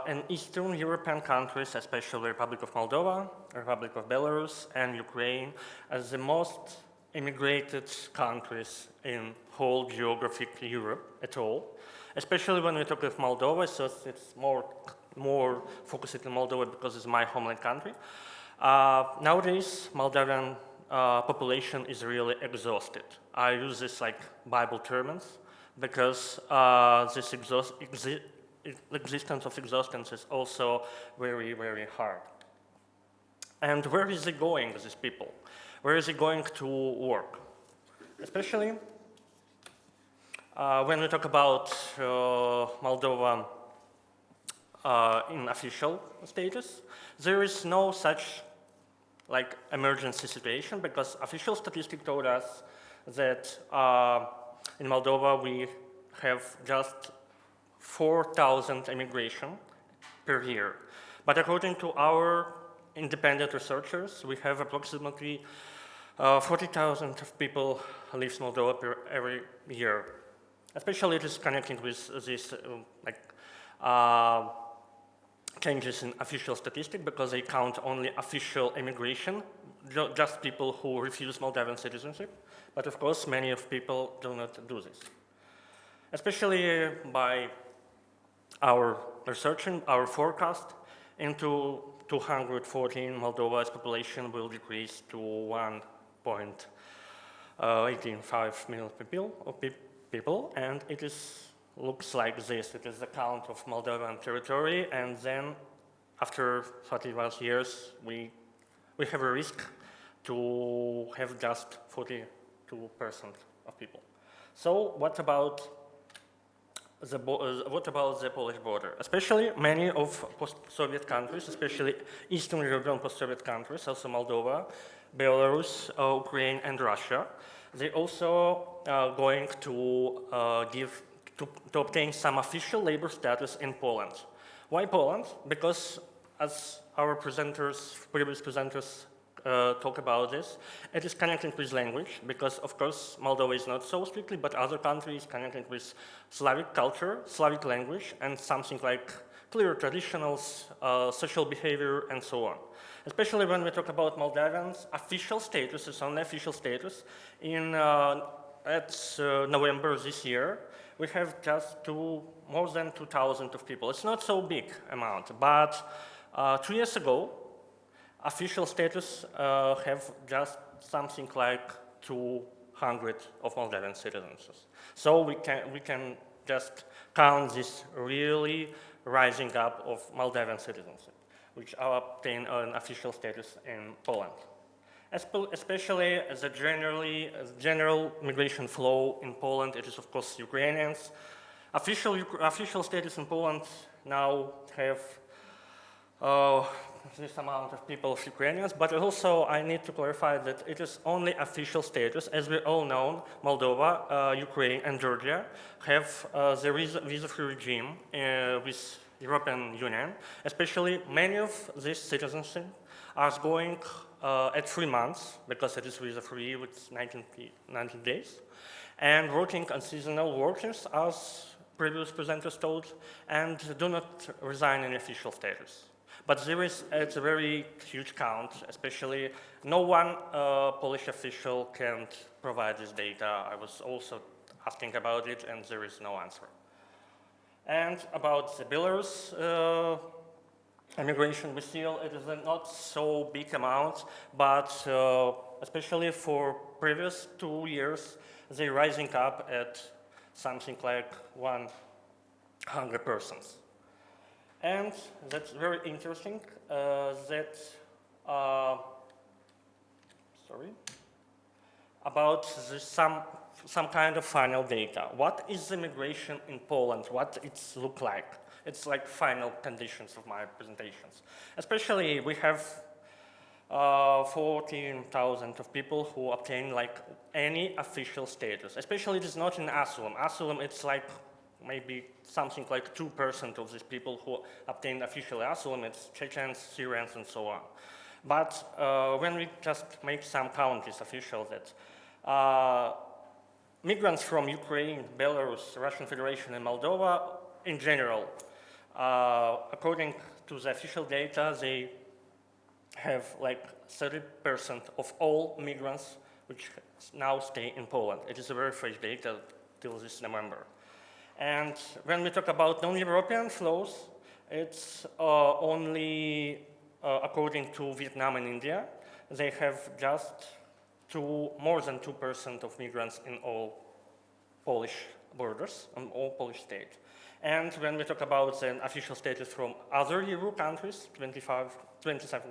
in Eastern European countries, especially Republic of Moldova, Republic of Belarus, and Ukraine, as the most immigrated countries in whole geographic Europe at all. Especially when we talk of Moldova, so it's more focused in Moldova because it's my homeland country. Nowadays, Moldovan population is really exhausted. I use this Bible terms because this existence of exhaustion is also very, very hard. And where is it going, these people? Where is it going to work? Especially when we talk about Moldova in official status, there is no such emergency situation, because official statistics told us that in Moldova we have just 4,000 immigration per year. But according to our independent researchers, we have approximately 40,000 of people leave Moldova every year. especially it is connecting with this changes in official statistics because they count only official immigration, just people who refuse Moldovan citizenship. But of course, many of people do not do this. Especially by our research and our forecast, into 214, Moldova's population will decrease to 1.185 million people, and it looks like this. It is the count of Moldovan territory, and then after 31 years, we have a risk to have just 42% of people. So what about the Polish border? Especially many of post-Soviet countries, especially Eastern European post-Soviet countries, also Moldova, Belarus, Ukraine, and Russia, they also going to to obtain some official labor status in Poland. Why Poland? Because as our previous presenters talk about this, it is connected with language, because of course Moldova is not so strictly, but other countries connected with Slavic culture, Slavic language, and something like clear traditionals, social behavior, and so on. Especially when we talk about Moldavans, official status is only official status. At November this year, we have just more than 2,000 of people. It's not so big amount, but 2 years ago, official status have just something like 200 of Moldavan citizens. So we can just count this really rising up of Moldavan citizens, which obtain an official status in Poland. Especially as a general migration flow in Poland, it is of course Ukrainians. Official status in Poland now have this amount of people of Ukrainians, but also I need to clarify that it is only official status. As we all know, Moldova, Ukraine, and Georgia have the visa-free regime with European Union. Especially many of these citizens are going at 3 months, because it is visa-free with 19 days, and working on seasonal workers, as previous presenters told, and do not resign in official status. But it's a very huge count, especially no one Polish official can provide this data. I was also asking about it, and there is no answer. And about the Belarus immigration, we feel it is a not so big amount, but especially for previous 2 years, they're rising up at something like 100 persons. And that's very interesting about some kind of final data. What is the migration in Poland? What it look like? It's like final conditions of my presentations. Especially we have 14,000 of people who obtain like any official status. Especially it is not in asylum. Asylum, it's like maybe something like 2% of these people who obtain official asylum. It's Chechens, Syrians, and so on. But when we just make some counties official that migrants from Ukraine, Belarus, Russian Federation, and Moldova, in general, according to the official data, they have like 30% of all migrants which now stay in Poland. It is a very fresh data till this November. And when we talk about non-European flows, it's only according to Vietnam and India, they have just more than 2% of migrants in all Polish borders, in all Polish states. And when we talk about the official status from other EU countries, 27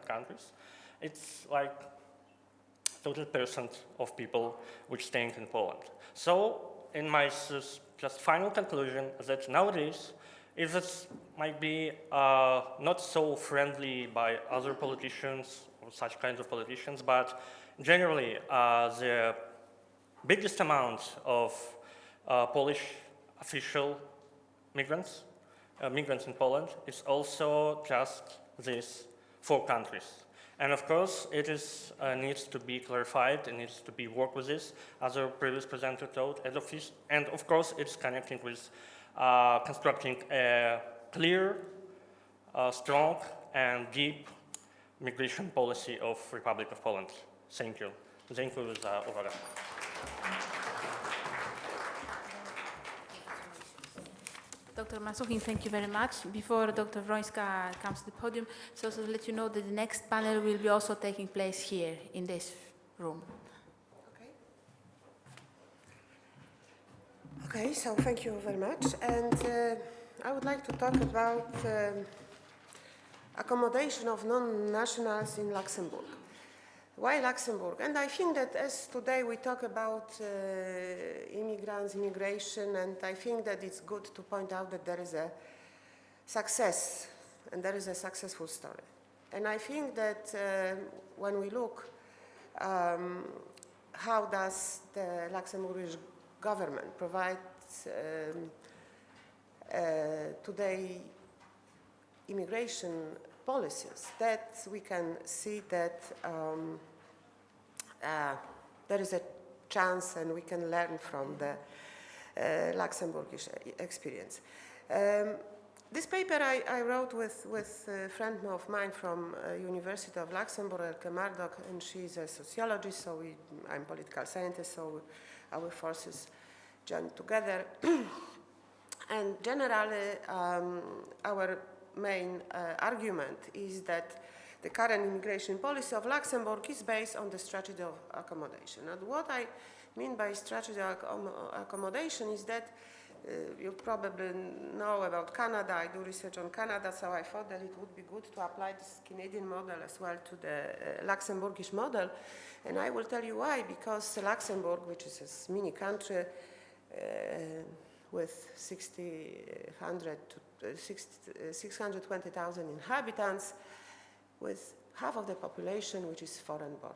countries, it's like 30% of people which staying in Poland. So in my just final conclusion that nowadays, if this might be not so friendly by other politicians or such kinds of politicians, but generally the biggest amount of Polish official migrants in Poland is also just these 4 countries. And of course, it is, needs to be clarified, it needs to be worked with this, as our previous presenter told, and of course, it's connecting with constructing a clear, strong, and deep migration policy of Republic of Poland. Thank you. Dziękuję za uwagę. Dr. Masuchin, thank you very much. Before Dr. Wrońska comes to the podium, so to let you know that the next panel will be also taking place here in this room. Okay, so thank you very much. And I would like to talk about accommodation of non-nationals in Luxembourg. Why Luxembourg? And I think that as today we talk about immigrants, immigration, and I think that it's good to point out that there is a success, and there is a successful story. And I think that when we look how does the Luxembourgish government provide today immigration policies, that we can see that there is a chance and we can learn from the Luxembourgish experience. This paper I wrote with a friend of mine from University of Luxembourg, Elke Mardok, and she's a sociologist, so I'm a political scientist, so our forces joined together. And generally, our main argument is that the current immigration policy of Luxembourg is based on the strategy of accommodation. And what I mean by strategy of accommodation is that you probably know about Canada. I do research on Canada, so I thought that it would be good to apply this Canadian model as well to the Luxembourgish model. And I will tell you why, because Luxembourg, which is a mini country with 620,000 inhabitants, with half of the population which is foreign born.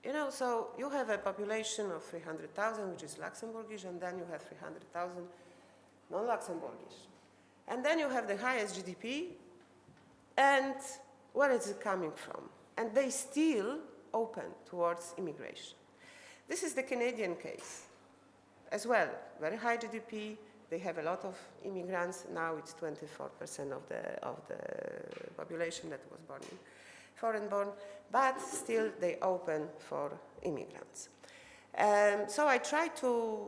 You know, so you have a population of 300,000, which is Luxembourgish, and then you have 300,000 non-Luxembourgish. And then you have the highest GDP, and where is it coming from? And they still open towards immigration. This is the Canadian case as well. Very high GDP, they have a lot of immigrants. Now it's 24% of the population that was born in foreign born, but still they open for immigrants. So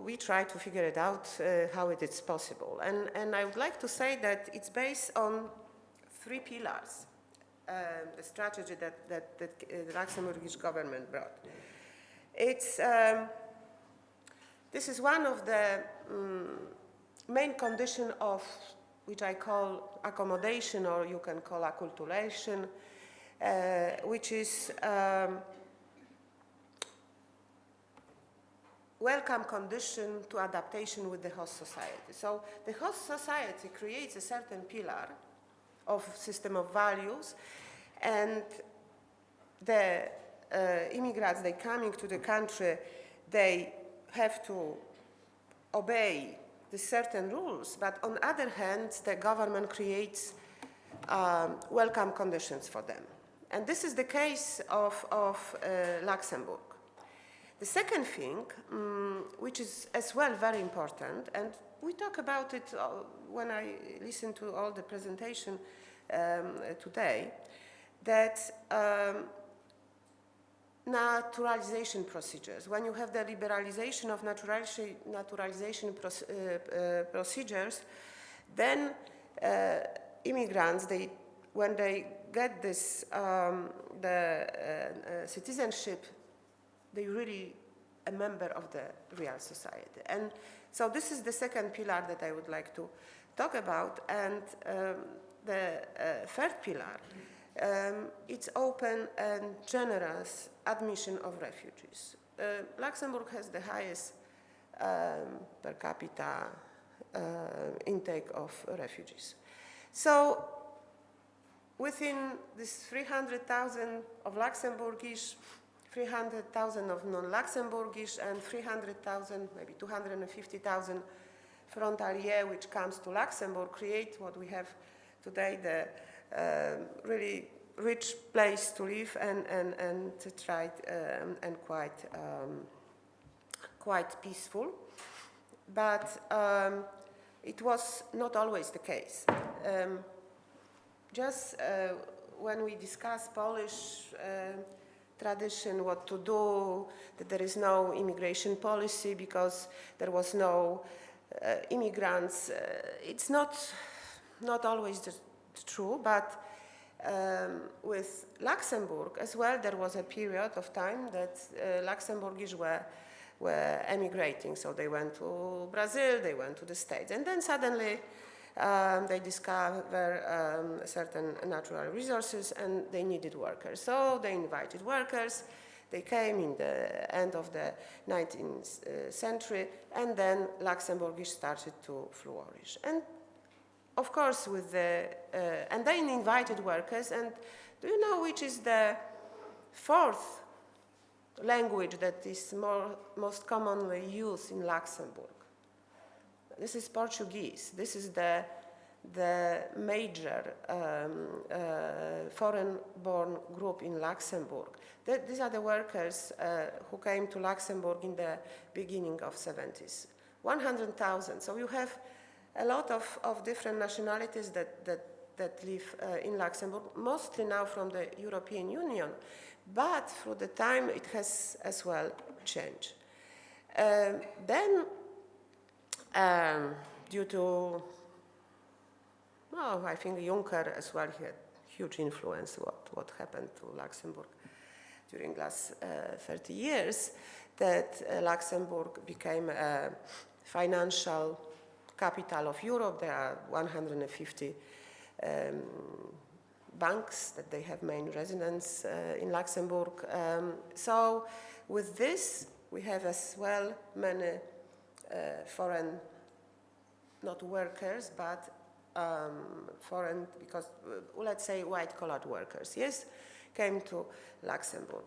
we try to figure it out how it is possible. And I would like to say that it's based on 3 pillars, the strategy that the Luxembourgish government brought. This is one of the main condition of which I call accommodation, or you can call acculturation, which is welcome condition to adaptation with the host society. So the host society creates a certain pillar of system of values, and the immigrants, they coming to the country, they have to obey the certain rules, but on the other hand, the government creates welcome conditions for them. And this is the case of Luxembourg. The second thing, which is as well very important, and we talk about it when I listen to all the presentation today, that naturalization procedures. When you have the liberalization of naturalization procedures, then immigrants, when they get this citizenship, they really a member of the real society. And so this is the second pillar that I would like to talk about. And the third pillar, it's open and generous admission of refugees. Luxembourg has the highest per capita intake of refugees. So within this 300,000 of Luxembourgish, 300,000 of non-Luxembourgish, and 300,000, maybe 250,000 frontalier, which comes to Luxembourg, create what we have today, the really rich place to live and tried and quite peaceful, but it was not always the case. Just when we discuss Polish tradition, what to do, that there is no immigration policy because there was no immigrants, it's not always true, but with Luxembourg as well, there was a period of time that Luxembourgish were emigrating. So they went to Brazil, they went to the States, and then suddenly they discovered certain natural resources and they needed workers. So they invited workers. They came in the end of the 19th century, and then Luxembourgish started to flourish. And of course, and they invited workers. And do you know which is the fourth language that is most commonly used in Luxembourg? This is Portuguese. This is the major foreign-born group in Luxembourg. These are the workers who came to Luxembourg in the beginning of 70s. 100,000. So you have a lot of different nationalities that live in Luxembourg, mostly now from the European Union, but through the time it has as well changed. Then, due to, I think Juncker as well, he had huge influence what happened to Luxembourg during last 30 years, that Luxembourg became a financial capital of Europe. There are 150 banks that they have main residence in Luxembourg. So with this, we have as well many foreign, not workers, but foreign, because let's say white-collar workers, yes, came to Luxembourg.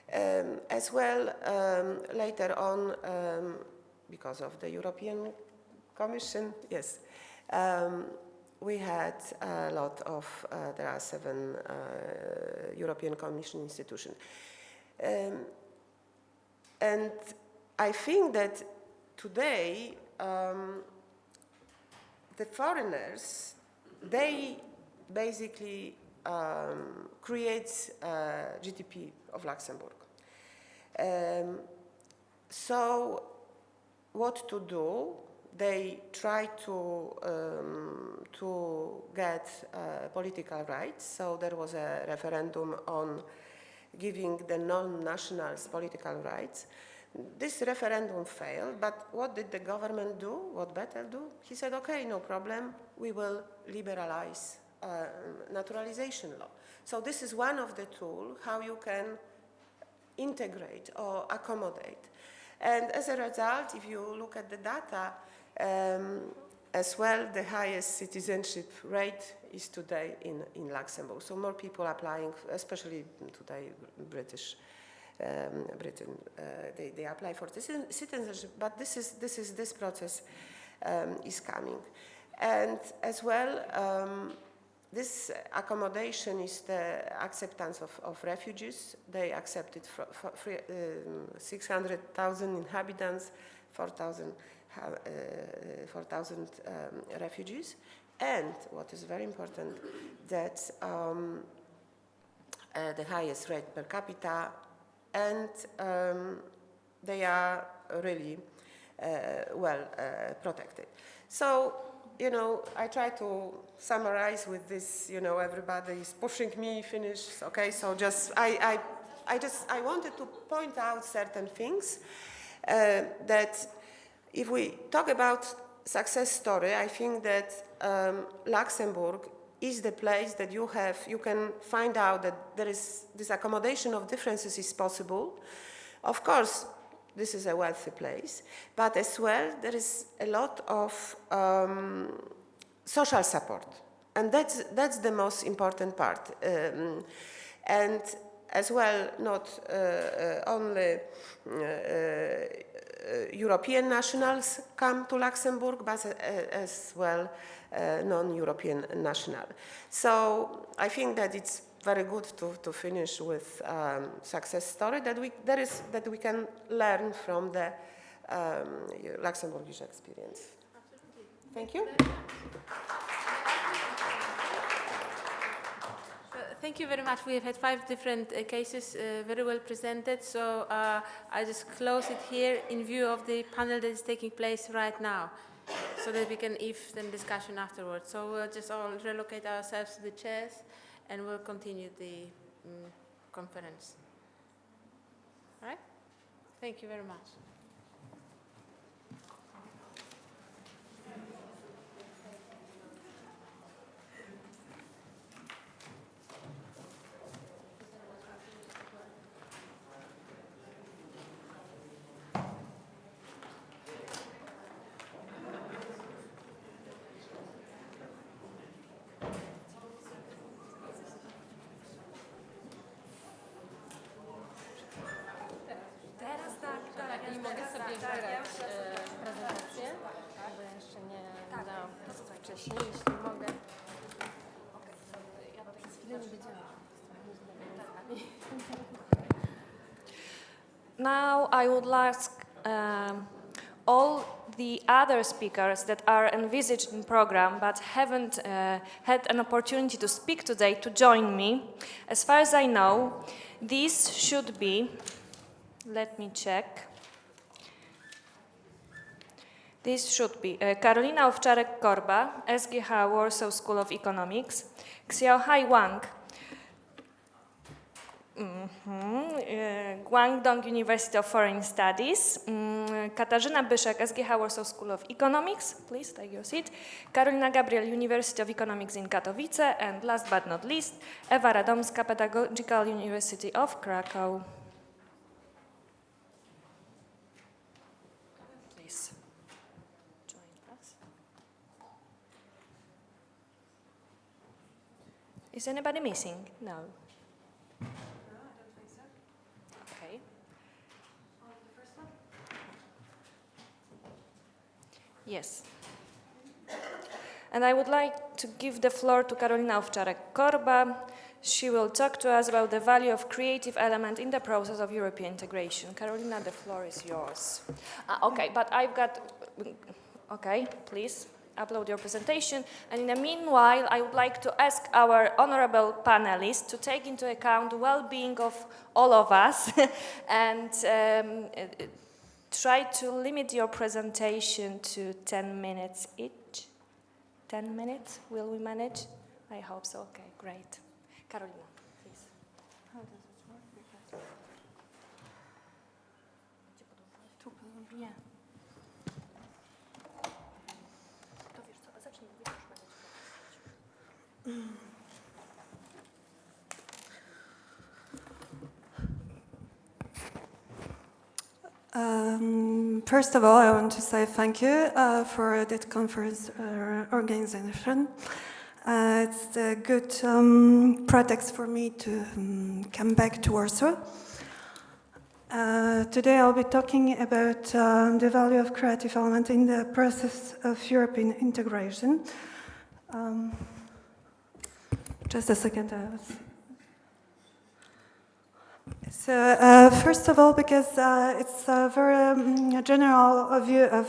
As well, later on, because of the European Commission, yes, we had a lot of, there are 7 European Commission institutions. And I think that today, the foreigners, they basically create GDP of Luxembourg. So what to do? They try to get political rights. So there was a referendum on giving the non-nationals political rights. This referendum failed, but what did the government do? What better do? He said, okay, no problem, we will liberalize naturalization law. So this is one of the tools how you can integrate or accommodate. And as a result, if you look at the data, as well, the highest citizenship rate is today in Luxembourg. So more people applying, especially today, Britain, they apply for citizenship. But this process is coming, and as well, this accommodation is the acceptance of refugees. They accepted 600,000 inhabitants, 4,000 refugees, and what is very important, that the highest rate per capita, and they are really well protected. So, I try to summarize with this. Everybody is pushing me finish. Okay, so I wanted to point out certain things that. If we talk about success story, I think that Luxembourg is the place that you can find out that there is this accommodation of differences is possible. Of course, this is a wealthy place, but as well there is a lot of social support, and that's the most important part. And as well, not only European nationals come to Luxembourg, but as well non-European national. So I think that it's very good to finish with success story that we can learn from the Luxembourgish experience. Absolutely. Thank you. Thank you very much. We have had 5 different cases, very well presented. So I just close it here in view of the panel that is taking place right now, so that we can then discussion afterwards. So we'll just all relocate ourselves to the chairs, and we'll continue the conference. All right? Thank you very much. Nie mogę sobie wybrać prezentację, bo ja jeszcze nie dałam testu wcześniej, jeśli mogę. Ja przez chwilę nie wiedziałam. Now I would ask all the other speakers that are envisaged in the program but haven't had an opportunity to speak today to join me. As far as I know, these should be, let me check. This should be Karolina Owczarek-Korba, SGH Warsaw School of Economics, Xiaohai Wang, Guangdong University of Foreign Studies, Katarzyna Byszek, SGH Warsaw School of Economics, please take your seat, Karolina Gabriel, University of Economics in Katowice, and last but not least, Ewa Radomska, Pedagogical University of Krakow. Please join us. Is anybody missing? No. Okay. Yes. And I would like to give the floor to Karolina Owczarek-Korba. She will talk to us about the value of creative element in the process of European integration. Karolina, the floor is yours. Okay, but I've got... Okay, please upload your presentation. And in the meanwhile, I would like to ask our honorable panelists to take into account the well-being of all of us and try to limit your presentation to 10 minutes each. 10 minutes, will we manage? I hope so. Okay, great. Karolina, please. How does it work? Nie. First of all, I want to say thank you for that conference organization. It's a good pretext for me to come back to Warsaw. Today I'll be talking about the value of creative element in the process of European integration. Just a second. So first of all, because it's a very general view of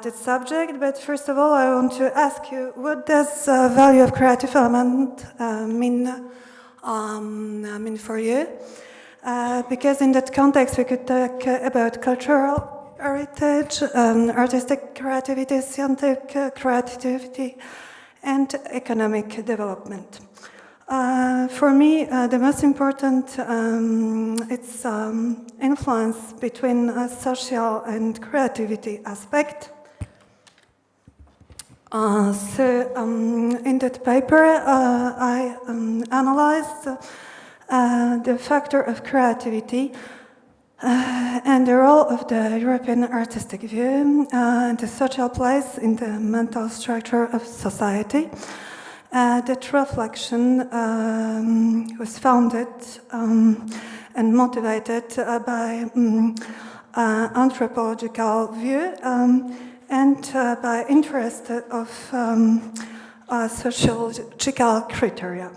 the subject, but first of all, I want to ask you, what does value of creative element mean for you? Because in that context, we could talk about cultural heritage, artistic creativity, scientific creativity, and economic development. For me, the most important it's influence between social and creativity aspect. In that paper, I analyzed the factor of creativity and the role of the European artistic view and the social place in the mental structure of society. That reflection was founded and motivated by anthropological view and by interest of sociological criteria.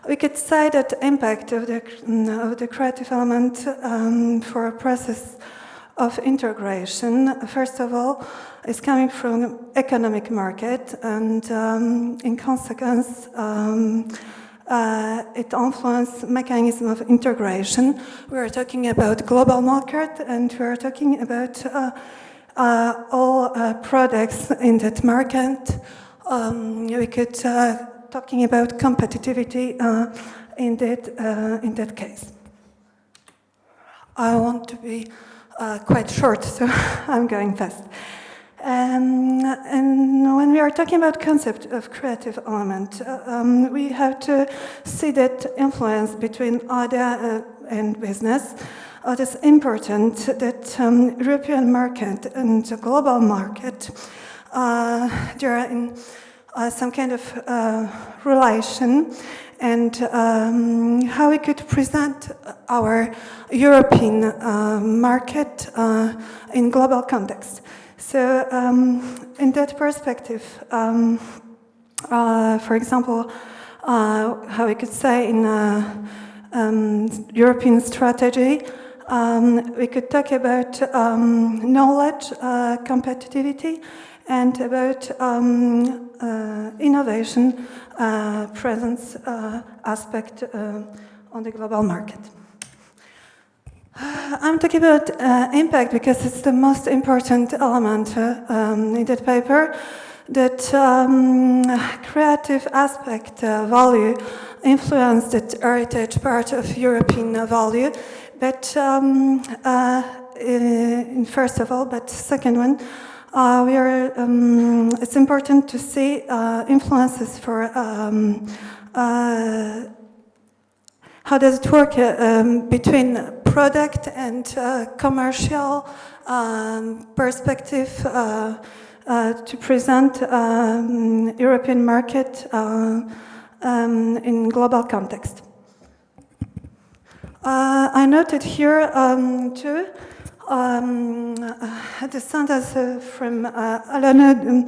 We could say that the impact of the creative element for a process of integration, first of all, is coming from economic market, and in consequence, it influences mechanism of integration. We are talking about global market, and we are talking about all products in that market. We could talking about competitivity in that case. I want to be quite short, so I'm going fast. And when we are talking about concept of creative element, we have to see that influence between idea and business. It is important that European market and the global market, there are in some kind of relation, and how we could present our European market in global context. So in that perspective, for example, how we could say in European strategy, we could talk about knowledge, competitivity, and about innovation presence aspect on the global market. I'm talking about impact because it's the most important element in that paper, that creative aspect value influenced the heritage part of European value, but first of all, but second one, it's important to see influences for how does it work between product and commercial perspective to present European market in global context. I noted here too the sentence from Alain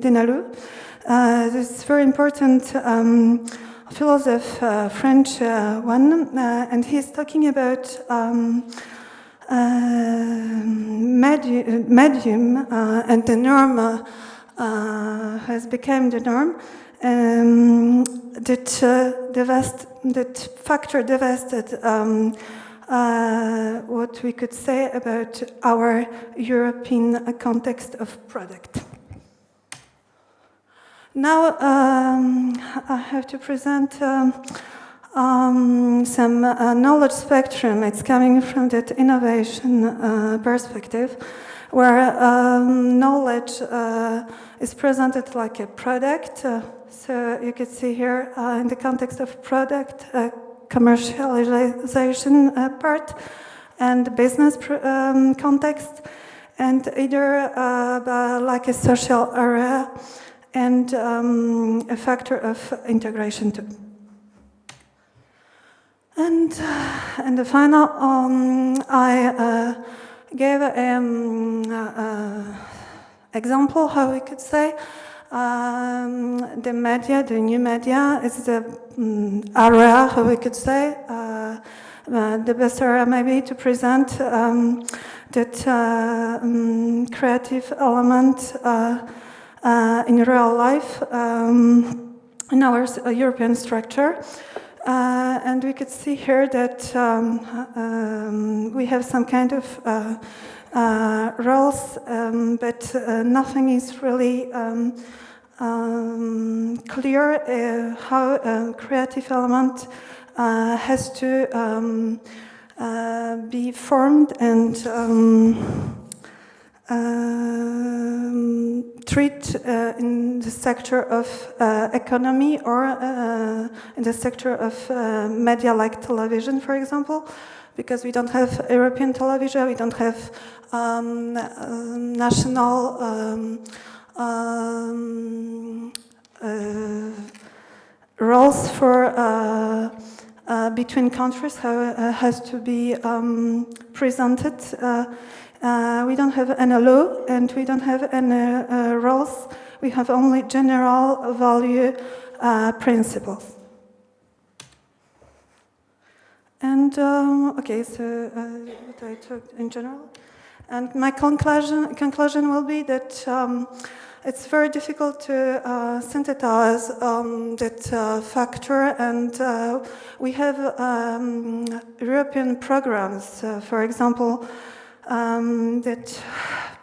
Denalou. This is very important philosopher, French one, and he's talking about medium and the norm has become the norm, that factor divested what we could say about our European context of product. Now I have to present some knowledge spectrum. It's coming from that innovation perspective, where knowledge is presented like a product. So you can see here in the context of product, commercialization part, and business context, and either like a social area, and a factor of integration too. And the final, I gave example how we could say the media, the new media, is the area, how we could say, the best area maybe to present that creative element in real life in our European structure. And we could see here that we have some kind of roles, but nothing is really clear how a creative element has to be formed and treat in the sector of economy or in the sector of media like television, for example, because we don't have European television, we don't have national roles for between countries, how it has to be presented. We don't have any law, and we don't have any roles. We have only general value principles. And, okay, so what I talked in general. And my conclusion will be that it's very difficult to synthesize that factor, and we have European programs, for example, that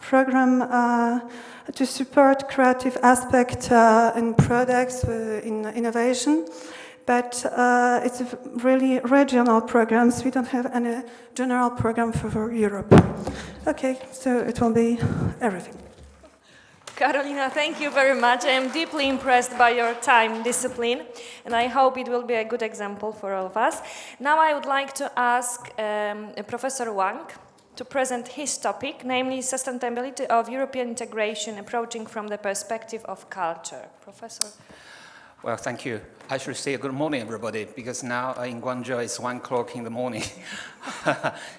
program to support creative aspect in products, in innovation. But it's really regional programs. We don't have any general program for Europe. Okay, so it will be everything. Carolina, thank you very much. I am deeply impressed by your time discipline, and I hope it will be a good example for all of us. Now I would like to ask Professor Wang to present his topic, namely sustainability of European integration approaching from the perspective of culture. Professor. Well, thank you. I should say good morning, everybody, because now in Guangzhou it's 1 o'clock in the morning.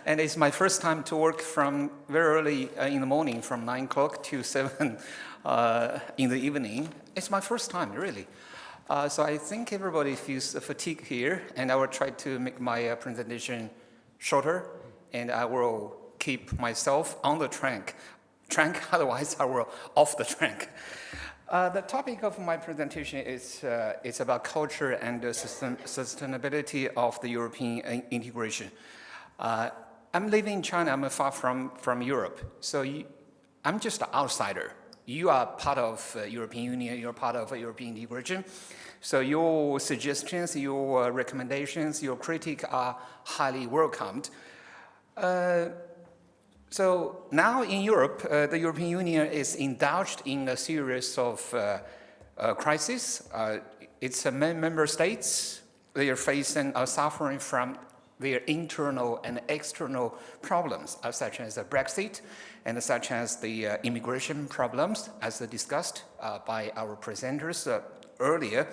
And it's my first time to work from very early in the morning, from 9 o'clock to 7 in the evening. It's my first time, really. So I think everybody feels fatigued here, and I will try to make my presentation shorter, and I will keep myself on the track, otherwise I will off the track. The topic of my presentation is about culture and the sustainability of the European integration. I'm living in China. I'm far from Europe, so I'm just an outsider. You are part of European Union. You're part of European integration. So your suggestions, your recommendations, your critiques are highly welcomed. So now in Europe, the European Union is indulged in a series of crises. Its member states, they are suffering from their internal and external problems, such as Brexit and such as the immigration problems, as discussed by our presenters earlier.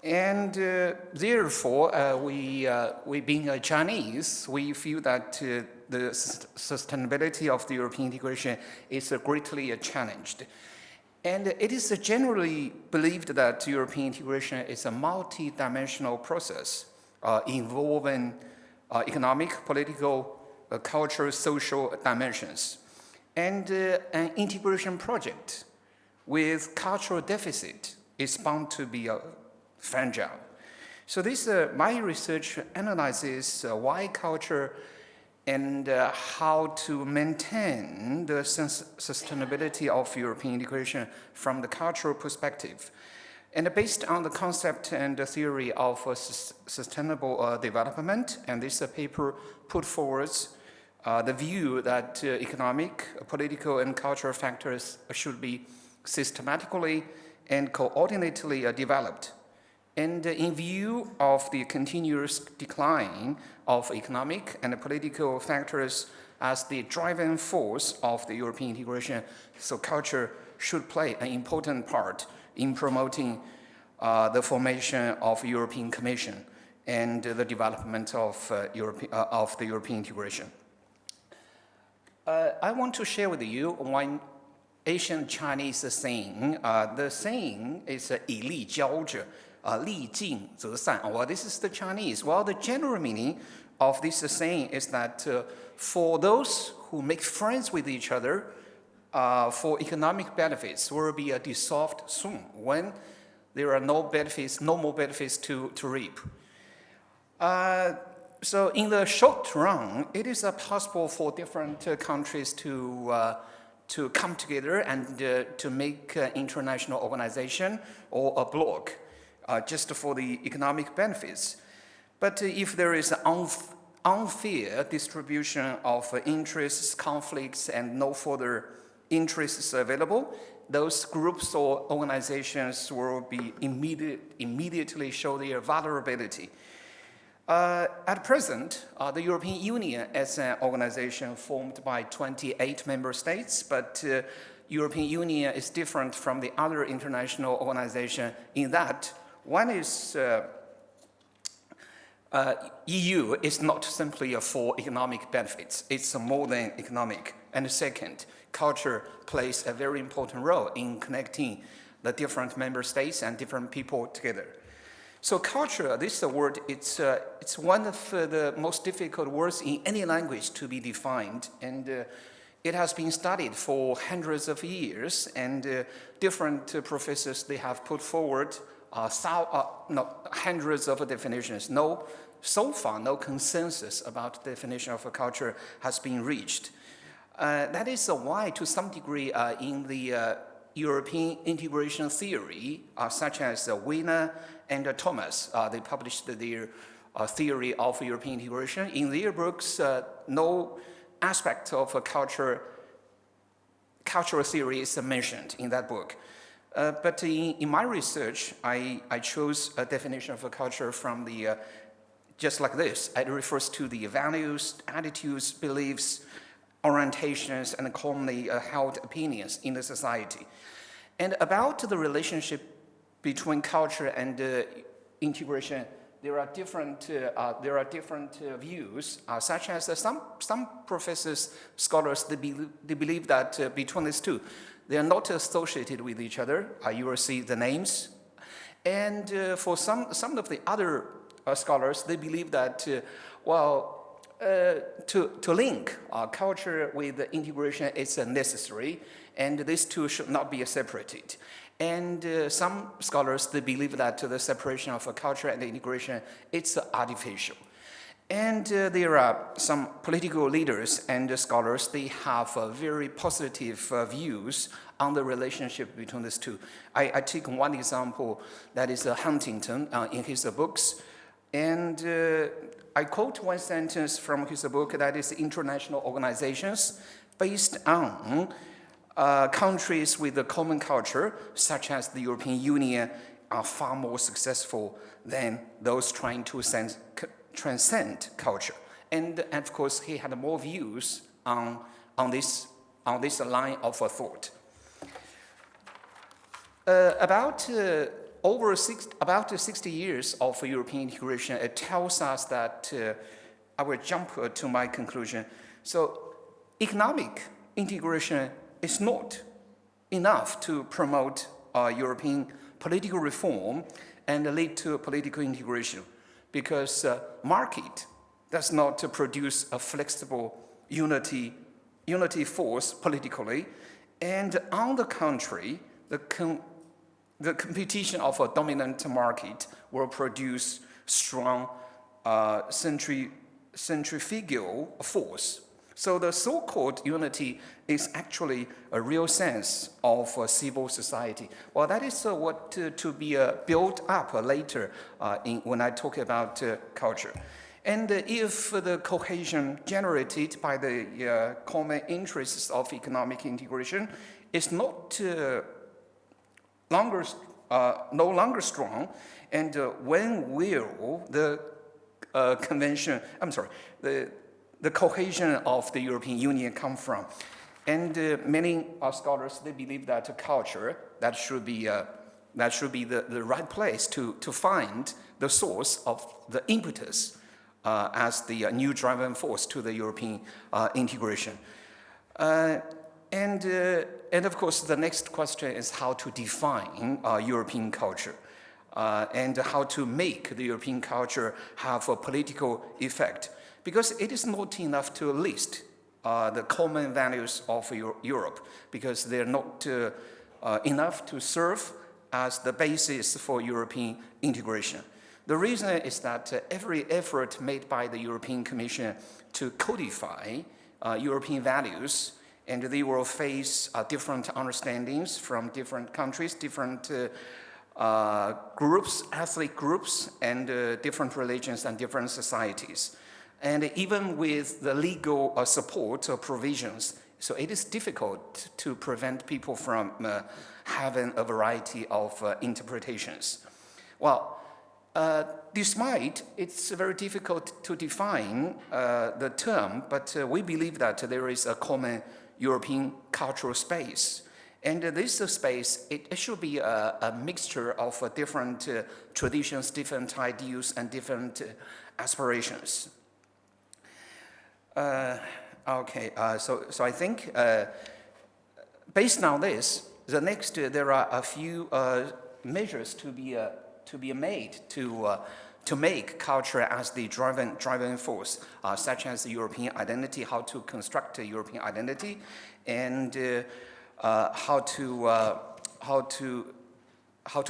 And therefore, we being Chinese, we feel that the sustainability of the European integration is greatly challenged. And it is generally believed that European integration is a multi-dimensional process involving economic, political, cultural, social dimensions. And an integration project with cultural deficit is bound to be fragile. So this, my research analyzes why culture and how to maintain the sustainability of European integration from the cultural perspective. And based on the concept and the theory of sustainable development, and this paper put forward the view that economic, political, and cultural factors should be systematically and coordinately developed. And in view of the continuous decline of economic and political factors as the driving force of the European integration, so culture should play an important part in promoting the formation of European Commission and the development of the European integration. I want to share with you one ancient Chinese saying. The saying is 以利交者 力尽则散. Well, this is the Chinese. Well, the general meaning of this saying is that for those who make friends with each other, for economic benefits will be dissolved soon when there are no more benefits to reap. So in the short run, it is possible for different countries to come together and to make international organization or a bloc. Just for the economic benefits. But if there is an unfair distribution of interests, conflicts, and no further interests available, those groups or organizations will be immediately show their vulnerability. At present, the European Union is an organization formed by 28 member states, but European Union is different from the other international organizations in that one is EU is not simply for economic benefits, it's more than economic. And second, culture plays a very important role in connecting the different member states and different people together. So culture, this word, it's one of the most difficult words in any language to be defined, and it has been studied for hundreds of years, and different professors, they have put forward hundreds of definitions. So far, no consensus about the definition of a culture has been reached. That is why, to some degree, in the European integration theory, such as Wiener and Thomas, they published their theory of European integration. In their books, no aspect of a cultural theory is mentioned in that book. But in my research, I chose a definition of a culture from the, just like this. It refers to the values, attitudes, beliefs, orientations, and commonly held opinions in the society. And about the relationship between culture and integration, there are different views, such as some professors, scholars, they believe that between these two, they are not associated with each other. You will see the names. And for some of the other scholars, they believe that, to link culture with integration is necessary, and these two should not be separated. And some scholars, they believe that the separation of culture and integration, it's artificial. And there are some political leaders and scholars, they have very positive views on the relationship between these two. I take one example, that is Huntington in his books. And I quote one sentence from his book, that is international organizations based on countries with a common culture, such as the European Union, are far more successful than those trying to transcend culture. And of course, he had more views on this line of thought. About 60 years of European integration, it tells us that, I will jump to my conclusion. So economic integration is not enough to promote European political reform and lead to political integration, because market does not produce a flexible unity force politically, and on the contrary, the competition of a dominant market will produce strong centrifugal force. So the so-called unity is actually a real sense of civil society. Well, that is what to be built up later when I talk about culture. And if the cohesion generated by the common interests of economic integration is no longer strong, and when will the the cohesion of the European Union come from? And many scholars, they believe that culture, that should be the right place to find the source of the impetus as the new driving force to the European integration. And of course, the next question is how to define European culture and how to make the European culture have a political effect. Because it is not enough to list the common values of Europe, because they're not enough to serve as the basis for European integration. The reason is that every effort made by the European Commission to codify European values, and they will face different understandings from different countries, different groups, ethnic groups, and different religions and different societies. And even with the legal support or provisions, so it is difficult to prevent people from having a variety of interpretations. Well, despite it's very difficult to define the term, but we believe that there is a common European cultural space. And this space, it should be a mixture of different traditions, different ideals, and different aspirations. Okay, so I think based on this, there are a few measures to be made to make culture as the driving force, such as the European identity, how to construct a European identity, and how to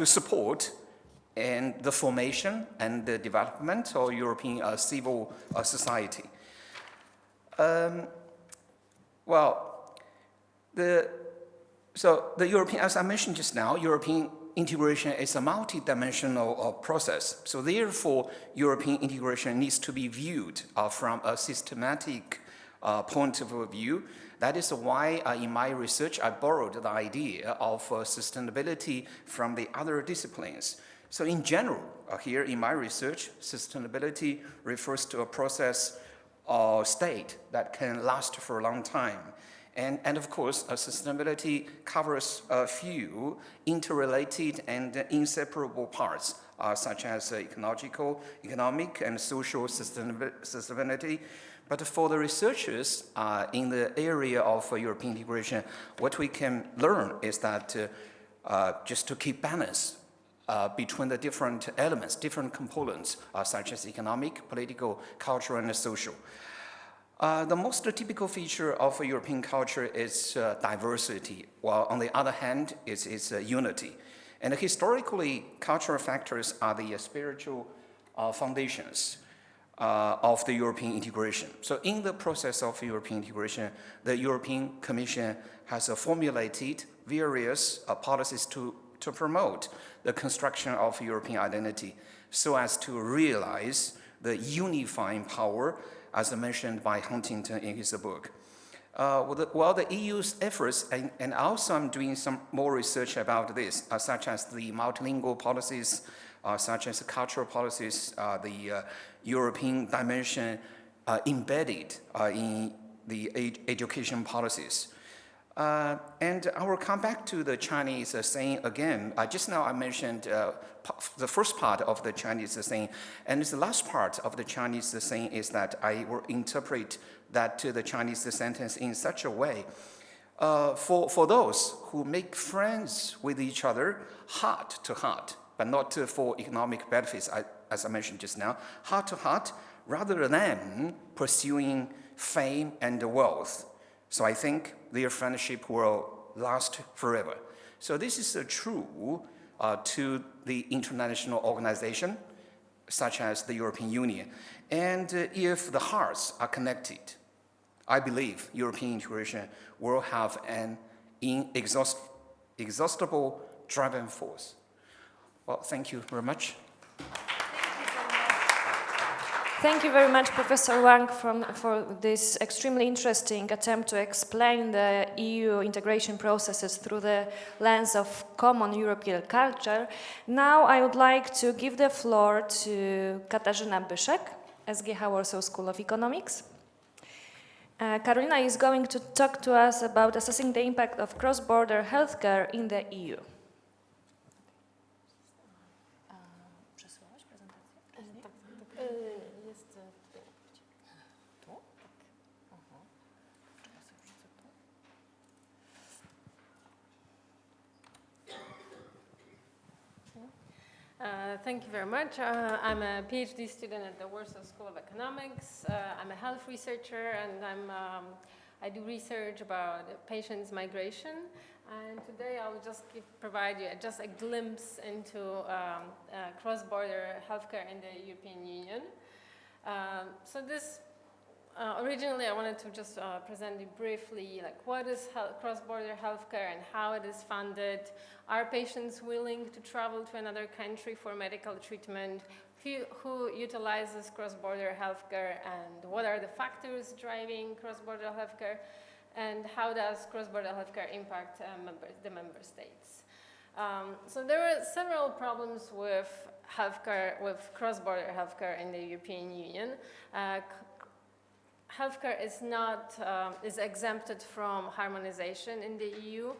support and the formation and the development of European civil society. So the European, as I mentioned just now, European integration is a multidimensional process. So therefore, European integration needs to be viewed from a systematic point of view. That is why in my research, I borrowed the idea of sustainability from the other disciplines. So in general, here in my research, sustainability refers to a process or state that can last for a long time. And of course, sustainability covers a few interrelated and inseparable parts, such as ecological, economic, and social sustainability. But for the researchers in the area of European integration, what we can learn is that just to keep balance between the different elements, different components, such as economic, political, cultural, and social. The most typical feature of European culture is diversity, while on the other hand, it's unity. And historically, cultural factors are the spiritual foundations of the European integration. So in the process of European integration, the European Commission has formulated various policies to promote the construction of European identity so as to realize the unifying power as mentioned by Huntington in his book. While the EU's efforts, and also I'm doing some more research about this, such as the multilingual policies, such as cultural policies, the European dimension embedded in the education policies. And I will come back to the Chinese saying again. Just now I mentioned the first part of the Chinese saying, and the last part of the Chinese saying is that I will interpret that to the Chinese sentence in such a way. For those who make friends with each other heart to heart, but not for economic benefits, as I mentioned just now, heart to heart, rather than pursuing fame and wealth. So I think their friendship will last forever. So this is true to the international organization, such as the European Union. And if the hearts are connected, I believe European integration will have an inexhaustible driving force. Well, thank you very much. Thank you very much, Professor Wang, for this extremely interesting attempt to explain the EU integration processes through the lens of common European culture. Now I would like to give the floor to Katarzyna Byszek, SGH Warsaw School of Economics. Karolina is going to talk to us about assessing the impact of cross-border healthcare in the EU. Thank you very much. I'm a PhD student at the Warsaw School of Economics. I'm a health researcher, and I do research about patients' migration. And today I'll just provide you just a glimpse into cross-border healthcare in the European Union. So this, originally I wanted to just present you briefly, like what is cross-border healthcare and how it is funded. Are patients willing to travel to another country for medical treatment? Who utilizes cross-border healthcare, and what are the factors driving cross-border healthcare? And how does cross-border healthcare impact the member states? So there are several problems with healthcare, with cross-border healthcare in the European Union. Healthcare is exempted from harmonization in the EU.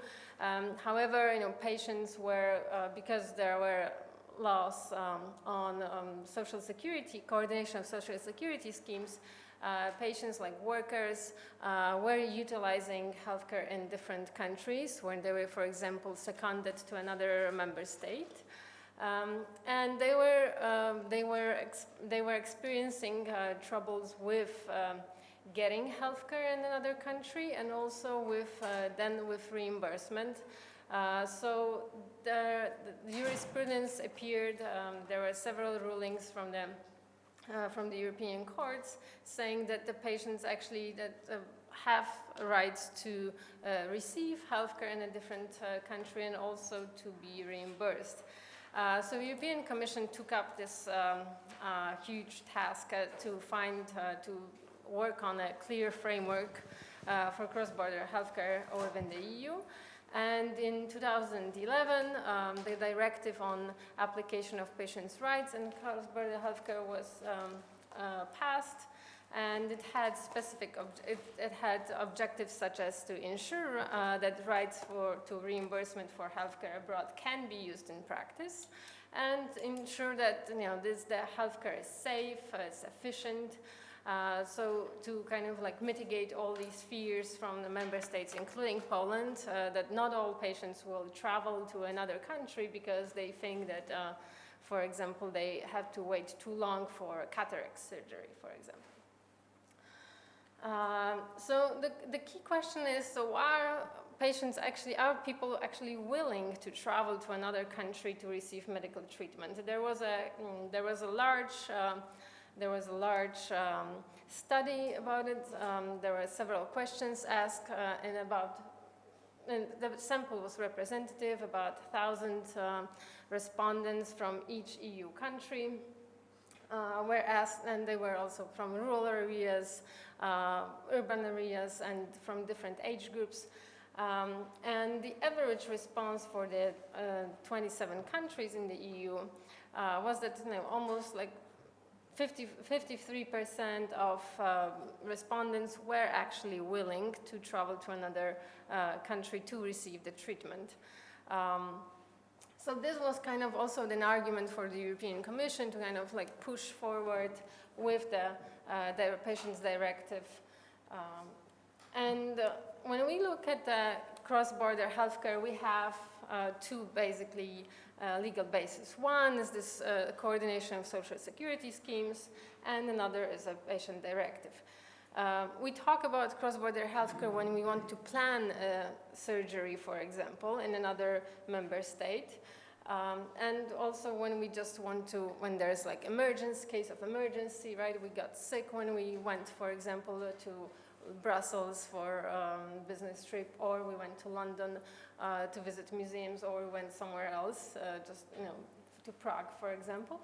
However, patients were, because there were laws on social security, coordination of social security schemes, patients like workers were utilizing healthcare in different countries when they were, for example, seconded to another member state. And they were experiencing troubles with getting healthcare in another country, and also with reimbursement. So the jurisprudence appeared. There were several rulings from the European courts saying that the patients actually have rights to receive healthcare in a different country and also to be reimbursed. So the European Commission took up this huge task to work on a clear framework for cross-border healthcare within the EU. And in 2011, the directive on application of patients' rights and cross-border healthcare was passed, and it had it had objectives such as to ensure that rights to reimbursement for healthcare abroad can be used in practice, and ensure that the healthcare is safe, it's efficient. So to kind of like mitigate all these fears from the member states, including Poland, that not all patients will travel to another country because they think that, for example, they have to wait too long for cataract surgery, for example. So the key question is, so are people actually willing to travel to another country to receive medical treatment? There was a large study about it. There were several questions asked, and the sample was representative, about 1,000 respondents from each EU country were asked, and they were also from rural areas, urban areas, and from different age groups. And the average response for the 27 countries in the EU was that almost like 53% of respondents were actually willing to travel to another country to receive the treatment. So this was kind of also an argument for the European Commission to kind of like push forward with the Patients Directive. And when we look at the cross-border healthcare, we have two basically legal bases. One is this coordination of social security schemes, and another is a patient directive. We talk about cross-border healthcare when we want to plan surgery, for example, in another member state. And also when we just want to, when there's like case of emergency, right? We got sick when we went, for example, to Brussels for business trip, or we went to London to visit museums, or we went somewhere else, to Prague, for example.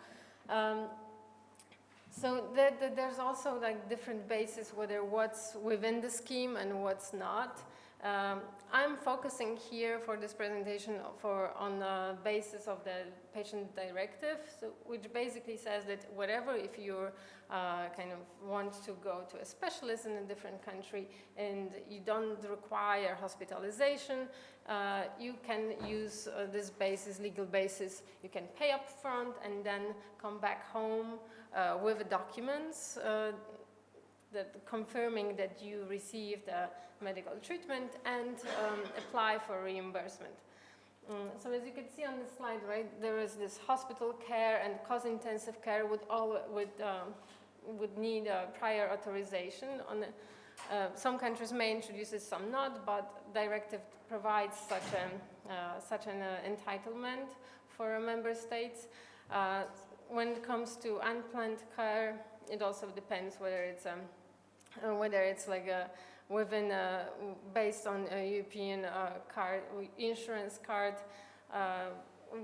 So there's also like different bases, whether what's within the scheme and what's not. I'm focusing here for this presentation on the basis of the patient directive, which basically says that if you kind of want to go to a specialist in a different country and you don't require hospitalization, you can use this legal basis. You can pay up front and then come back home with documents confirming that you received medical treatment and apply for reimbursement. So as you can see on the slide, right, there is this hospital care, and cause-intensive care would need prior authorization. Some countries may introduce it, some not, but directive provides such an entitlement for member states. When it comes to unplanned care, it also depends whether it's like based on a European insurance card,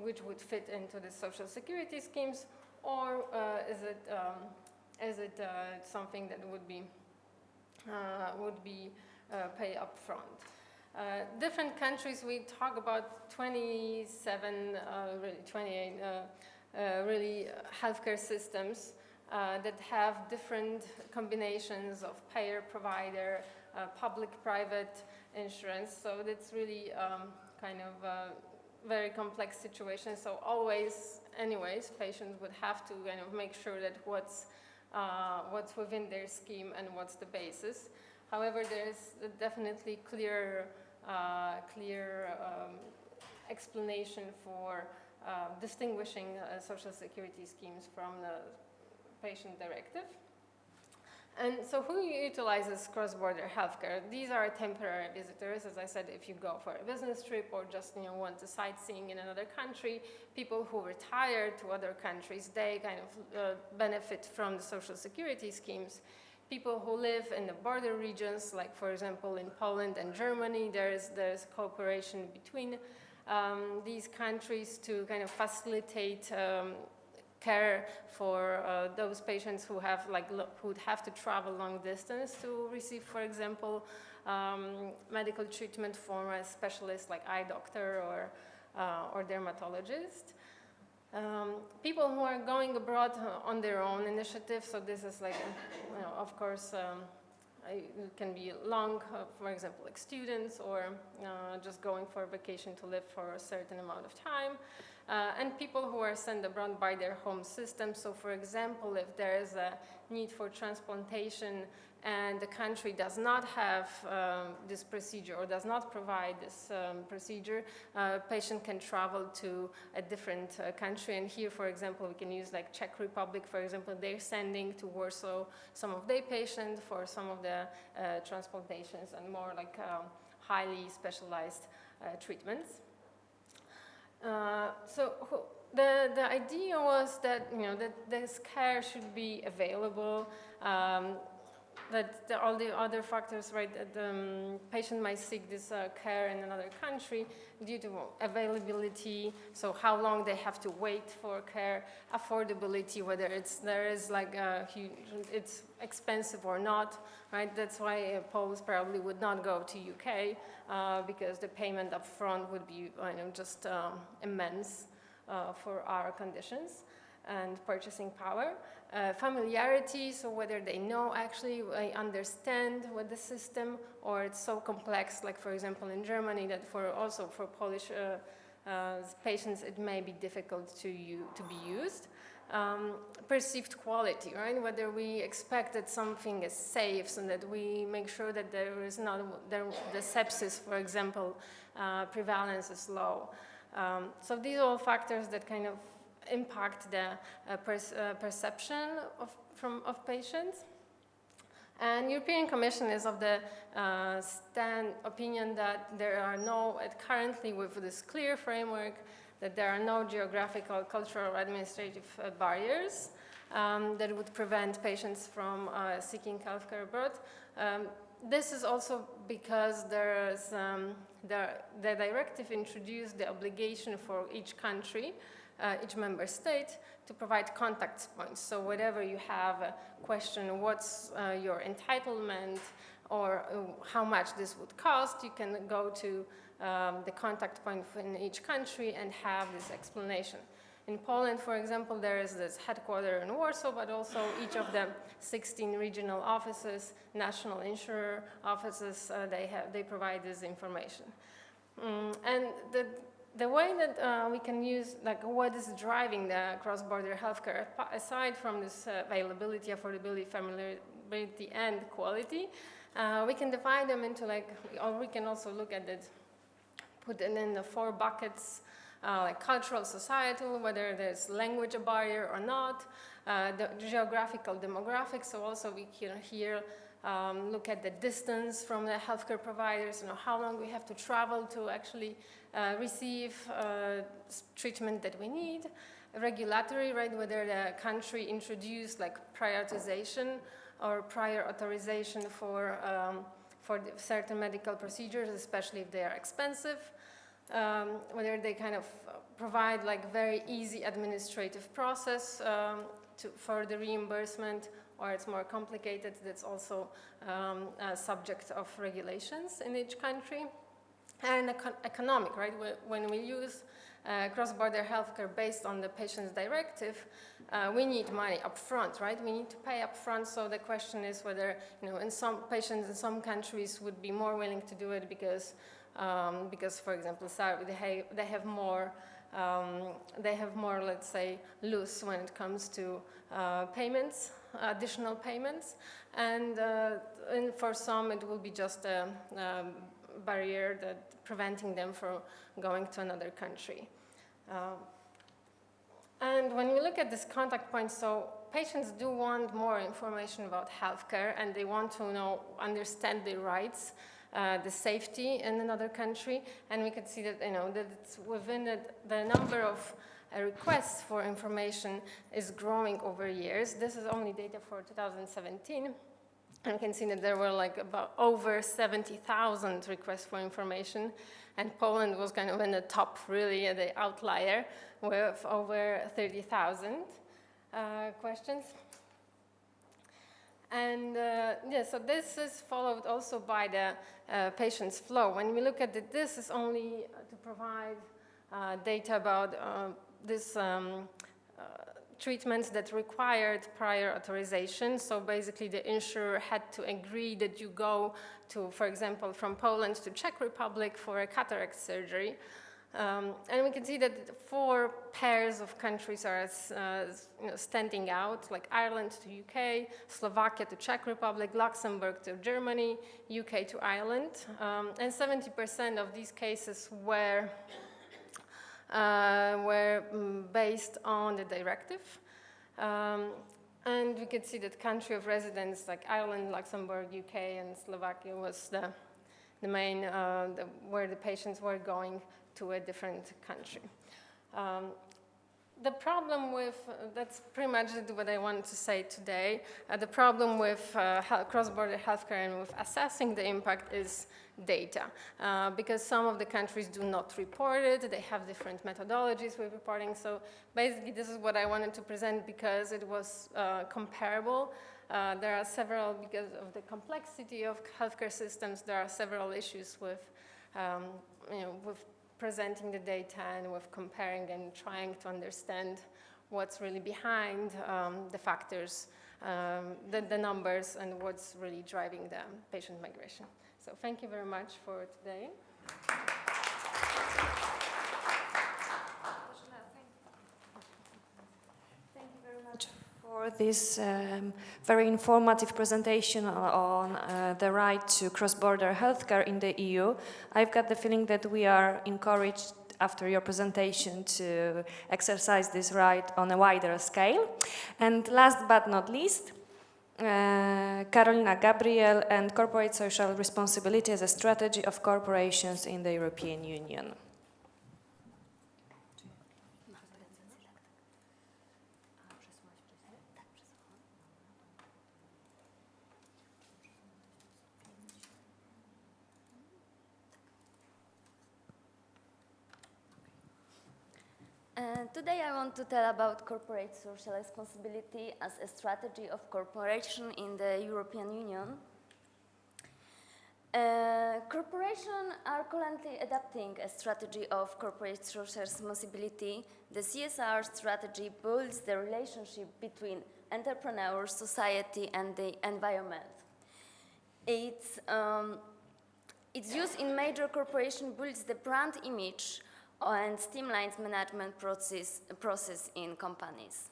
which would fit into the social security schemes, or is it something that would be pay up front. Different countries, we talk about 28 healthcare systems that have different combinations of payer, provider, public-private insurance. So that's really very complex situation. So always, anyways, patients would have to kind of make sure that what's within their scheme and what's the basis. However, there's definitely clear explanation for distinguishing social security schemes from the patient directive. And so who utilizes cross-border healthcare? These are temporary visitors. As I said, if you go for a business trip or just want to sightseeing in another country, people who retire to other countries, they kind of benefit from the social security schemes. People who live in the border regions, like for example in Poland and Germany, there's cooperation between these countries to kind of facilitate care for those patients who have who'd have to travel long distance to receive, for example, medical treatment from a specialist like eye doctor or dermatologist. People who are going abroad on their own initiative, so this is like, of course, it can be long, for example, like students or just going for a vacation to live for a certain amount of time. And people who are sent abroad by their home system. So for example, if there is a need for transplantation and the country does not have this procedure or does not provide this procedure, a patient can travel to a different country. And here, for example, we can use like Czech Republic, for example, they're sending to Warsaw some of their patients for some of the transplantations and more like highly specialized treatments. So the idea was that that this care should be available, that all the other factors, right, that the patient might seek this care in another country due to availability, so how long they have to wait for care, affordability, whether there is like a huge, it's expensive or not, right? That's why Poles probably would not go to UK because the payment up front would be just immense for our conditions and purchasing power. Familiarity, so whether they know actually, understand what the system, or it's so complex, like for example in Germany, that also for Polish patients it may be difficult to be used. Perceived quality, right? Whether we expect that something is safe, so that we make sure that there is not the sepsis, for example, prevalence is low. So these are all factors that kind of impact the perception of patients. And European Commission is of the opinion that there are currently with this clear framework, that there are no geographical, cultural, or administrative barriers that would prevent patients from seeking healthcare abroad. This is also because the directive introduced the obligation for each country, each member state, to provide contact points. So whenever you have a question, what's your entitlement, or how much this would cost, you can go to the contact point in each country and have this explanation. In Poland, for example, there is this headquarters in Warsaw, but also each of the 16 regional offices, national insurer offices, they provide this information. And the way that we can use, like, what is driving the cross-border healthcare, aside from this availability, affordability, familiarity, and quality, we can divide them into or we can also look at it, put it in the 4 buckets, like cultural, societal, whether there's language a barrier or not, the geographical, demographic, so also we can here look at the distance from the healthcare providers, how long we have to travel to actually receive treatment that we need. Regulatory, right, whether the country introduced like prioritization or prior authorization for certain medical procedures, especially if they are expensive. Whether they kind of provide like very easy administrative process for the reimbursement, or it's more complicated, that's also a subject of regulations in each country. And economic, right? When we use cross-border healthcare based on the patient's directive, we need money up front, right? We need to pay up front, so the question is whether, in some patients in some countries would be more willing to do it because because, for example, they have more, let's say, loose when it comes to payments, additional payments, and for some it will be just a barrier that preventing them from going to another country. And when we look at this contact point, so patients do want more information about healthcare, and they want to understand their rights, the safety in another country, and we can see that that it's within it, the number of requests for information is growing over years. This is only data for 2017. And we can see that there were like about over 70,000 requests for information, and Poland was kind of in the top, really, the outlier, with over 30,000 questions. And so this is followed also by the patient's flow. When we look at it, this is only to provide data about this treatments that required prior authorization. So basically the insurer had to agree that you go to, for example, from Poland to Czech Republic for a cataract surgery. And we can see that 4 pairs of countries are standing out, like Ireland to UK, Slovakia to Czech Republic, Luxembourg to Germany, UK to Ireland. And 70% of these cases were based on the directive. And we could see that country of residence like Ireland, Luxembourg, UK, and Slovakia was the main, where the patients were going to a different country. The problem with, that's pretty much what I wanted to say today, the problem with cross-border healthcare and with assessing the impact is data, because some of the countries do not report it, they have different methodologies with reporting, so basically this is what I wanted to present because it was comparable. There are several, because of the complexity of healthcare systems, there are several issues with, with presenting the data and with comparing and trying to understand what's really behind the factors, the numbers, and what's really driving the patient migration. So thank you very much for today. Thank you very much for this very informative presentation on the right to cross-border healthcare in the EU. I've got the feeling that we are encouraged after your presentation to exercise this right on a wider scale. And last but not least, Karolina Gabriel and Corporate Social Responsibility as a Strategy of Corporations in the European Union. Today I want to tell about corporate social responsibility as a strategy of corporation in the European Union. Corporations are currently adopting a strategy of corporate social responsibility. The CSR strategy builds the relationship between entrepreneurs, society, and the environment. Its use in major corporations builds the brand image and streamlines management process in companies.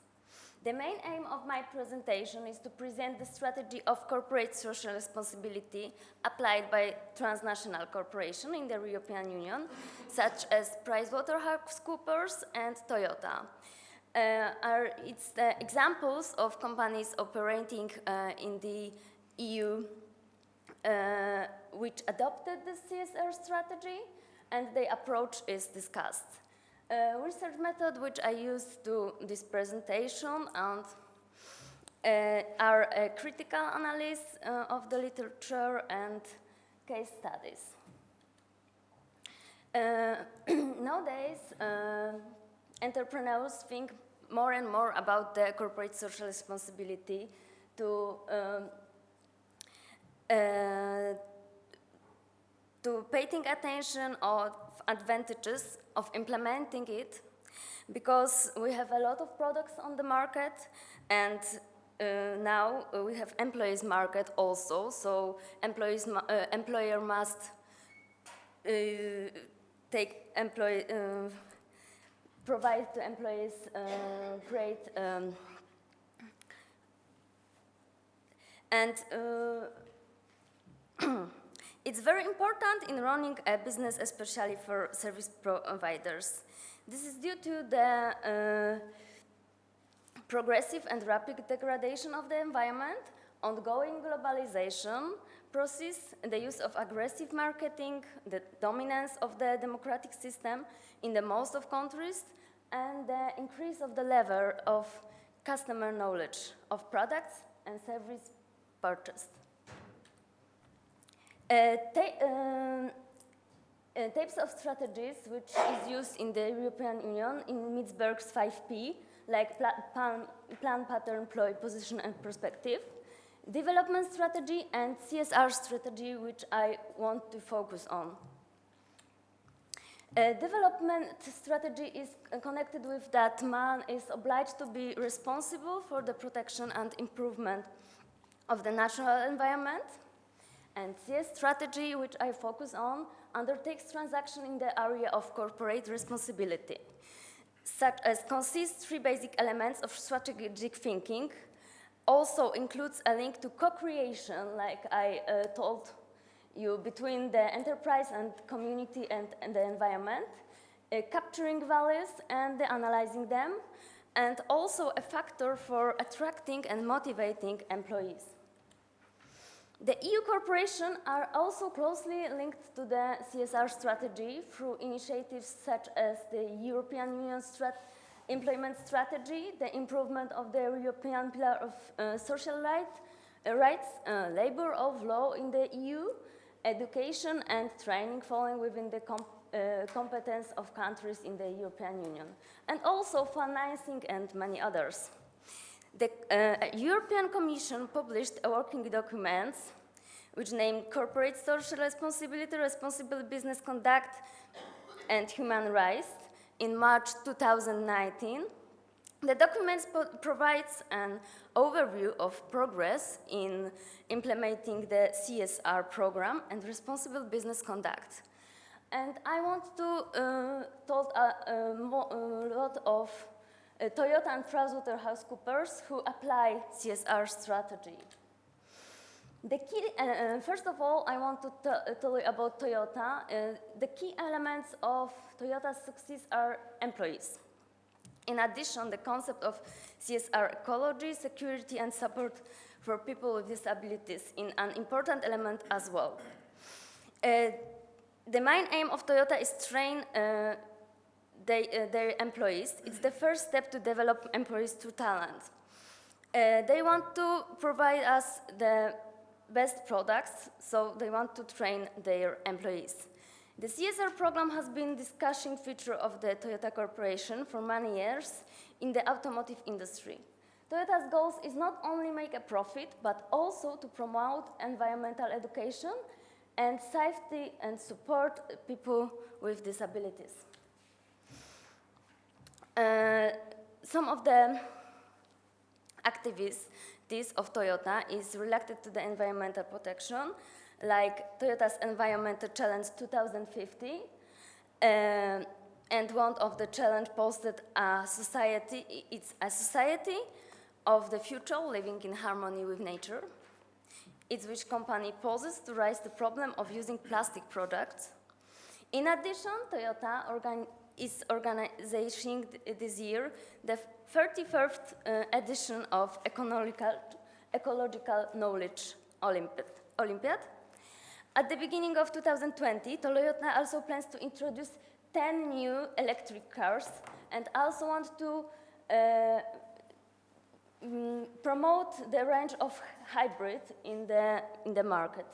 The main aim of my presentation is to present the strategy of corporate social responsibility applied by transnational corporations in the European Union, such as PricewaterhouseCoopers and Toyota. It's the examples of companies operating in the EU which adopted the CSR strategy, and the approach is discussed. Research method which I used to this presentation and are a critical analysis of the literature and case studies. Nowadays, entrepreneurs think more and more about the corporate social responsibility to paying attention of advantages of implementing it, because we have a lot of products on the market, and now we have employees market also, so employer must provide to employees great and it's very important in running a business, especially for service providers. This is due to the progressive and rapid degradation of the environment, ongoing globalization process, the use of aggressive marketing, the dominance of the democratic system in the most of countries, and the increase of the level of customer knowledge of products and service purchased. Types of strategies which is used in the European Union in Mitzberg's 5P, like plan, pattern, ploy, position, and perspective, development strategy, and CSR strategy, which I want to focus on. Development strategy is connected with that man is obliged to be responsible for the protection and improvement of the natural environment. And CS strategy, which I focus on, undertakes transaction in the area of corporate responsibility, such as consists three basic elements of strategic thinking, also includes a link to co-creation, like I told you, between the enterprise and community and the environment, capturing values and analyzing them, and also a factor for attracting and motivating employees. The EU corporations are also closely linked to the CSR strategy through initiatives such as the European Union Employment Strategy, the improvement of the European Pillar of Social Rights, labor of law in the EU, education and training falling within the competence of countries in the European Union, and also financing and many others. The European Commission published a working document which named Corporate Social Responsibility, Responsible Business Conduct, and Human Rights in March 2019. The document provides an overview of progress in implementing the CSR program and responsible business conduct. And I want to talk a lot of Toyota and PricewaterhouseCoopers who apply CSR strategy. The key, first of all, I want to tell you about Toyota. The key elements of Toyota's success are employees. In addition, the concept of CSR ecology, security, and support for people with disabilities is an important element as well. The main aim of Toyota is to train their employees. It's the first step to develop employees through talent. They want to provide us the best products, so they want to train their employees. The CSR program has been a discussion feature of the Toyota Corporation for many years in the automotive industry. Toyota's goals is not only make a profit, but also to promote environmental education and safety and support people with disabilities. Some of the activities of Toyota is related to the environmental protection, like Toyota's Environmental Challenge 2050, and one of the challenge posted it's a society of the future living in harmony with nature. It's which company poses to raise the problem of using plastic products. In addition, Toyota is organizing this year the 31st edition of Ecological Knowledge Olympiad. At the beginning of 2020, Toyota also plans to introduce 10 new electric cars and also want to promote the range of hybrid in the market.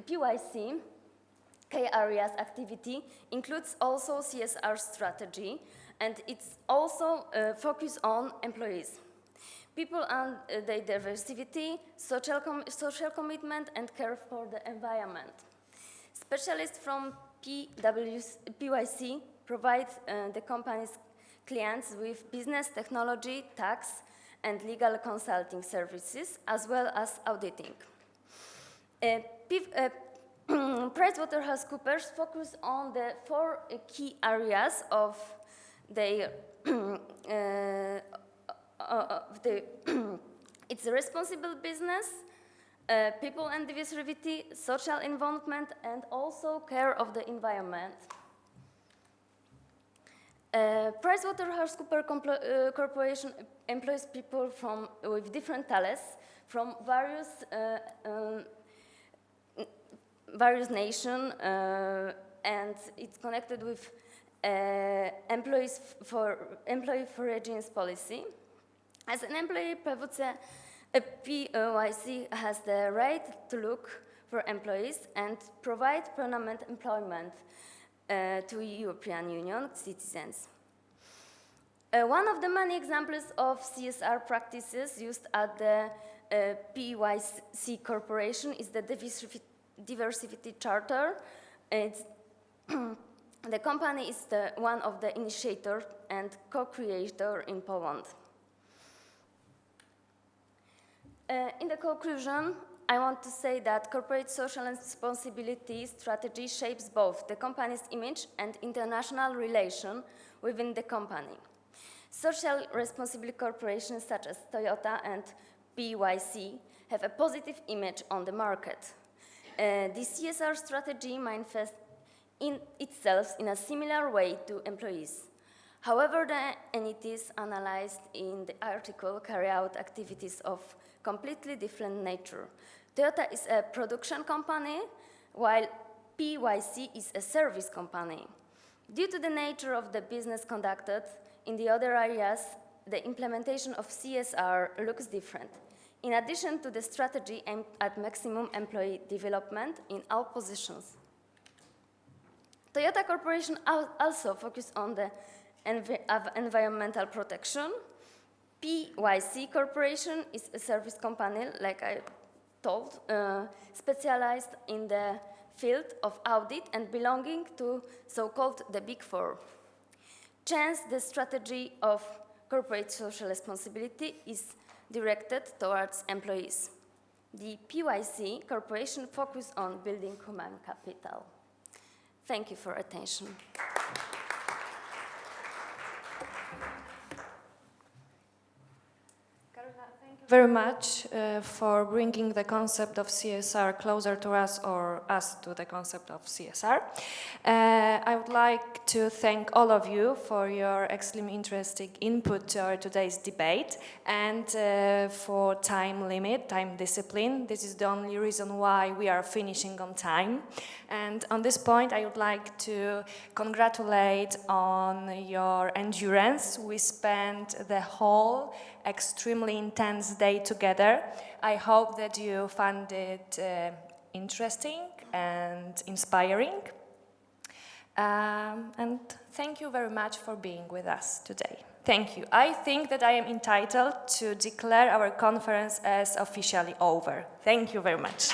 PYC, K areas activity, includes also CSR strategy, and it's also focused on employees. People and their diversity, social commitment, and care for the environment. Specialists from PYC provide the company's clients with business, technology, tax, and legal consulting services, as well as auditing. PricewaterhouseCoopers focus on the 4 key areas of their it's responsible business, people and diversity, social involvement, and also care of the environment. PricewaterhouseCoopers Corporation employs people with different talents from various nations, and it's connected with employee for regions policy. As an employee, PECSA has the right to look for employees and provide permanent employment to European Union citizens. One of the many examples of CSR practices used at the PECSA Corporation is the Diversity Charter. The company is one of the initiators and co-creator in Poland. In the conclusion, I want to say that corporate social responsibility strategy shapes both the company's image and international relation within the company. Social responsibility corporations such as Toyota and PECSA have a positive image on the market. The CSR strategy manifests in itself in a similar way to employees. However, the entities analyzed in the article carry out activities of completely different nature. Toyota is a production company, while PECSA is a service company. Due to the nature of the business conducted in the other areas, the implementation of CSR looks different. In addition to the strategy aimed at maximum employee development in all positions. Toyota Corporation also focuses on the environmental protection. PECSA Corporation is a service company, like I told, specialized in the field of audit and belonging to so-called the Big Four. Hence, the strategy of corporate social responsibility is directed towards employees. The PECSA Corporation focuses on building human capital. Thank you for attention. Very much for bringing the concept of CSR closer to us, or us to the concept of CSR. I would like to thank all of you for your extremely interesting input to our today's debate, and for time limit, time discipline. This is the only reason why we are finishing on time. And on this point, I would like to congratulate on your endurance. We spent the whole extremely intense day together. I hope that you found it interesting and inspiring. And thank you very much for being with us today. Thank you. I think that I am entitled to declare our conference as officially over. Thank you very much.